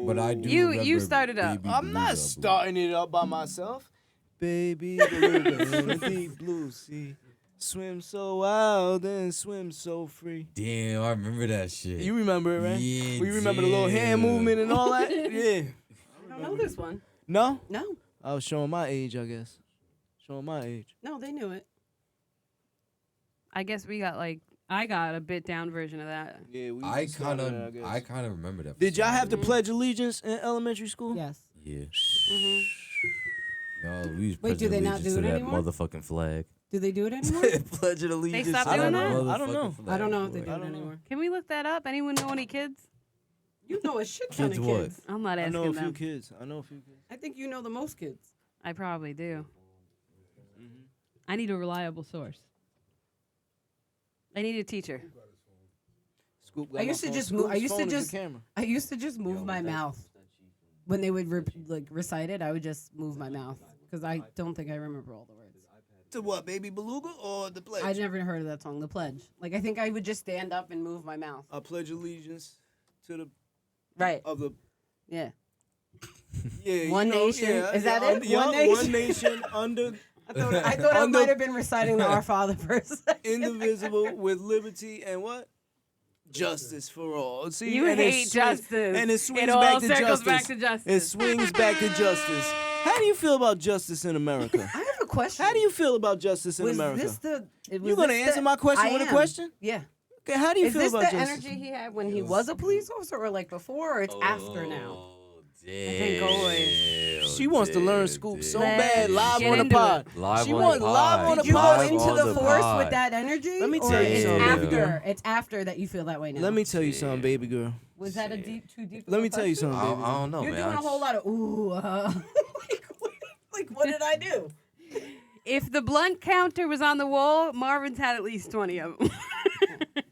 Speaker 1: it.
Speaker 6: But I do.
Speaker 1: You
Speaker 6: remember
Speaker 1: started up.
Speaker 6: Baby
Speaker 3: I'm not
Speaker 6: Beluga,
Speaker 3: starting it up by myself. Baby Beluga in the deep blue sea. Swim so wild and swim so free.
Speaker 6: Damn, I remember that shit.
Speaker 3: You remember it, right?
Speaker 6: Yeah,
Speaker 3: We remember the little hand
Speaker 6: damn.
Speaker 3: movement and all that? Yeah.
Speaker 2: I don't know this one.
Speaker 3: No?
Speaker 2: No,
Speaker 3: I was showing my age, I guess. Showing my age.
Speaker 2: no, they knew it.
Speaker 1: I guess I got a bit down version of that.
Speaker 3: Yeah, we
Speaker 6: I
Speaker 3: started
Speaker 6: kind
Speaker 3: it, I
Speaker 6: of,
Speaker 3: guess.
Speaker 6: I kind of remember that. for
Speaker 3: Did y'all
Speaker 6: some
Speaker 3: have to
Speaker 6: reason.
Speaker 3: pledge allegiance in elementary school?
Speaker 2: Yes.
Speaker 6: Yeah.
Speaker 1: hmm
Speaker 6: No, we was
Speaker 2: Wait, do they not
Speaker 4: allegiance
Speaker 2: do
Speaker 4: to
Speaker 2: it
Speaker 4: that
Speaker 2: anymore?
Speaker 4: motherfucking flag.
Speaker 2: Do they do it anymore?
Speaker 4: Pledge an allegiance.
Speaker 1: stopped
Speaker 4: to
Speaker 1: doing
Speaker 4: that
Speaker 1: that?
Speaker 3: I don't know.
Speaker 4: motherfucking
Speaker 2: I don't know if
Speaker 4: flag,
Speaker 2: they do
Speaker 4: boy.
Speaker 2: it
Speaker 3: don't know.
Speaker 2: anymore.
Speaker 1: Can we look that up? Anyone know any kids?
Speaker 2: You know a shit ton
Speaker 4: Kids
Speaker 2: of
Speaker 4: what?
Speaker 2: kids.
Speaker 1: I'm not
Speaker 3: I know a
Speaker 1: asking
Speaker 3: few
Speaker 1: them.
Speaker 3: kids.
Speaker 2: I think you know the most kids.
Speaker 1: I probably do. I need a reliable source. I need a teacher.
Speaker 3: Scoop
Speaker 2: I used to just move. I used to just. I used to just move my mouth when they would recite it. I would just move my mouth because I don't think I remember all the words.
Speaker 3: To what, Baby Beluga or the pledge?
Speaker 2: I never heard of that song, The Pledge. Like I think I would just stand up and move my mouth.
Speaker 3: I pledge allegiance to the
Speaker 2: Right.
Speaker 3: of the
Speaker 2: Yeah.
Speaker 3: yeah
Speaker 2: One nation. Is that it?
Speaker 3: Yeah,
Speaker 2: One nation?
Speaker 3: One nation under
Speaker 2: I thought I
Speaker 3: Under-
Speaker 2: might have been reciting the Our Father for a second.
Speaker 3: indivisible with liberty and what? Justice for all. See,
Speaker 1: You
Speaker 3: and it
Speaker 1: hate
Speaker 3: swing-
Speaker 1: justice.
Speaker 3: and it swings
Speaker 1: It all
Speaker 3: back to
Speaker 1: circles
Speaker 3: justice.
Speaker 1: back to
Speaker 3: It
Speaker 1: justice.
Speaker 3: swings back to justice. How do you feel about justice in America?
Speaker 2: I have a question.
Speaker 3: How do you feel about justice in
Speaker 2: was
Speaker 3: America?
Speaker 2: This the? Was
Speaker 3: You gonna
Speaker 2: this
Speaker 3: answer
Speaker 2: the-
Speaker 3: my question
Speaker 2: I
Speaker 3: with a
Speaker 2: am.
Speaker 3: question?
Speaker 2: Yeah.
Speaker 3: Okay, how do you
Speaker 2: Is
Speaker 3: feel
Speaker 2: this
Speaker 3: about
Speaker 2: the
Speaker 3: justice?
Speaker 2: energy he had when he was a police officer, or like before, or it's after now?
Speaker 1: think always.
Speaker 3: She wants to learn scoop so
Speaker 1: Let's
Speaker 3: bad live
Speaker 1: get
Speaker 3: on the
Speaker 1: into
Speaker 3: pod.
Speaker 4: Live
Speaker 3: She
Speaker 4: on
Speaker 3: want
Speaker 4: the
Speaker 3: live
Speaker 4: pod.
Speaker 3: on the
Speaker 2: Did you go
Speaker 3: pod.
Speaker 2: into
Speaker 4: on
Speaker 2: the
Speaker 4: the
Speaker 2: force
Speaker 4: pod.
Speaker 2: with that energy?
Speaker 3: Let me
Speaker 2: or
Speaker 3: tell you
Speaker 2: it's
Speaker 3: something,
Speaker 2: after.
Speaker 3: baby girl.
Speaker 2: It's after that you feel that way now.
Speaker 3: Let me tell you something, baby girl.
Speaker 2: Was that a too deep?
Speaker 3: Let
Speaker 2: of a
Speaker 3: me tell you
Speaker 2: question?
Speaker 3: something,
Speaker 4: I
Speaker 3: baby.
Speaker 4: don't know,
Speaker 2: You're
Speaker 4: man.
Speaker 2: doing a whole lot of ooh. Like what did I do?
Speaker 1: If the blunt counter was on the wall, Marvin's had at least 20 of them.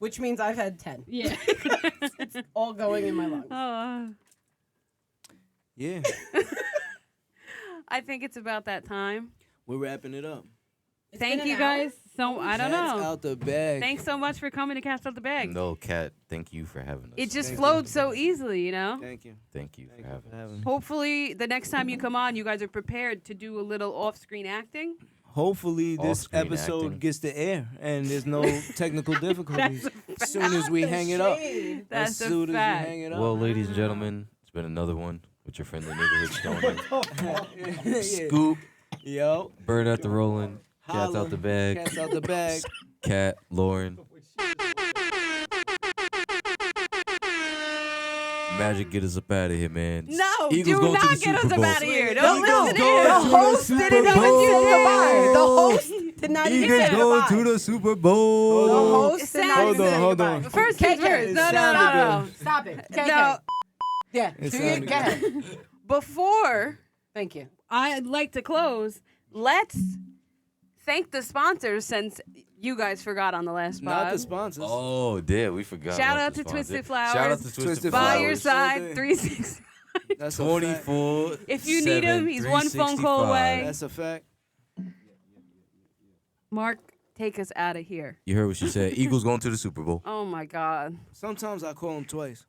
Speaker 2: Which means I've had 10.
Speaker 1: Yeah.
Speaker 2: All going in my lungs.
Speaker 1: Oh,
Speaker 3: Yeah,
Speaker 1: I think it's about that time.
Speaker 3: we're wrapping it up.
Speaker 2: It's
Speaker 1: Thank
Speaker 2: been
Speaker 1: you
Speaker 2: an hour?
Speaker 1: guys. So I don't
Speaker 3: Cat's
Speaker 1: know.
Speaker 3: out the bag.
Speaker 1: Thanks so much for coming to Cast Out the Bag.
Speaker 4: No, Kat, thank you for having us.
Speaker 1: It just
Speaker 3: Thank
Speaker 1: flowed
Speaker 3: you.
Speaker 1: so easily, you know?
Speaker 3: Thank you.
Speaker 4: Thank you
Speaker 3: Thank
Speaker 4: for
Speaker 3: you
Speaker 4: having
Speaker 3: for
Speaker 4: us.
Speaker 3: having me.
Speaker 1: Hopefully, the next time you come on, you guys are prepared to do a little off-screen acting.
Speaker 3: Hopefully this
Speaker 4: Off-screen
Speaker 3: episode
Speaker 4: acting.
Speaker 3: gets to air and there's no technical difficulties as soon as we
Speaker 2: Not the
Speaker 3: hang it up.
Speaker 2: shade.
Speaker 1: That's
Speaker 3: As
Speaker 1: a
Speaker 3: soon as we
Speaker 1: fact.
Speaker 3: hang it up.
Speaker 4: Well, ladies and gentlemen, it's been another one. with your friendly neighborhood stoner.
Speaker 3: Yeah.
Speaker 4: Scoop,
Speaker 3: Yo.
Speaker 4: bird at the rolling, cats
Speaker 3: Holla.
Speaker 4: out the bag,
Speaker 3: Cats out the bag.
Speaker 4: Cat, Lauren. Magic, get us up out of here, man.
Speaker 1: No,
Speaker 4: Eagles
Speaker 1: do
Speaker 4: going to
Speaker 1: not
Speaker 4: the
Speaker 1: get us
Speaker 4: Super
Speaker 1: up
Speaker 4: Bowl.
Speaker 1: out of here.
Speaker 2: No,
Speaker 1: Don't
Speaker 2: no,
Speaker 1: listen to
Speaker 2: the
Speaker 1: him.
Speaker 2: host didn't even say goodbye. The host did not even
Speaker 4: Eagles
Speaker 2: say
Speaker 4: going
Speaker 2: goodbye.
Speaker 4: to the Super Bowl.
Speaker 2: The
Speaker 3: Hold on.
Speaker 2: host
Speaker 1: It
Speaker 2: did not
Speaker 1: sounds-
Speaker 2: even say
Speaker 3: hold on.
Speaker 2: goodbye.
Speaker 1: First things
Speaker 2: KK,
Speaker 1: first. No,
Speaker 3: it
Speaker 1: no,
Speaker 3: sounded
Speaker 1: no.
Speaker 2: Stop it. KK.
Speaker 1: No.
Speaker 2: Yeah.
Speaker 3: It
Speaker 2: Go
Speaker 3: sounded
Speaker 2: ahead.
Speaker 1: Before
Speaker 2: Thank you.
Speaker 1: I'd like to close, let's thank the sponsors since you guys forgot on the last
Speaker 3: Not the
Speaker 1: pod.
Speaker 3: sponsors.
Speaker 4: Oh, damn, we forgot.
Speaker 1: Shout
Speaker 4: about
Speaker 1: out
Speaker 4: the
Speaker 1: to
Speaker 4: sponsor.
Speaker 1: Twisted Flowers.
Speaker 4: Shout out to Twisted
Speaker 3: Twisted
Speaker 1: By
Speaker 3: Flowers.
Speaker 1: your
Speaker 4: Flowers.
Speaker 1: side,
Speaker 3: All day.
Speaker 1: 365.
Speaker 3: That's a fact.
Speaker 4: 24.
Speaker 1: If you need him, he's one phone call away.
Speaker 3: That's a fact.
Speaker 1: Mark, take us out of here.
Speaker 4: You heard what she said. Eagles going to the Super Bowl.
Speaker 1: Oh my God.
Speaker 3: Sometimes I call him twice.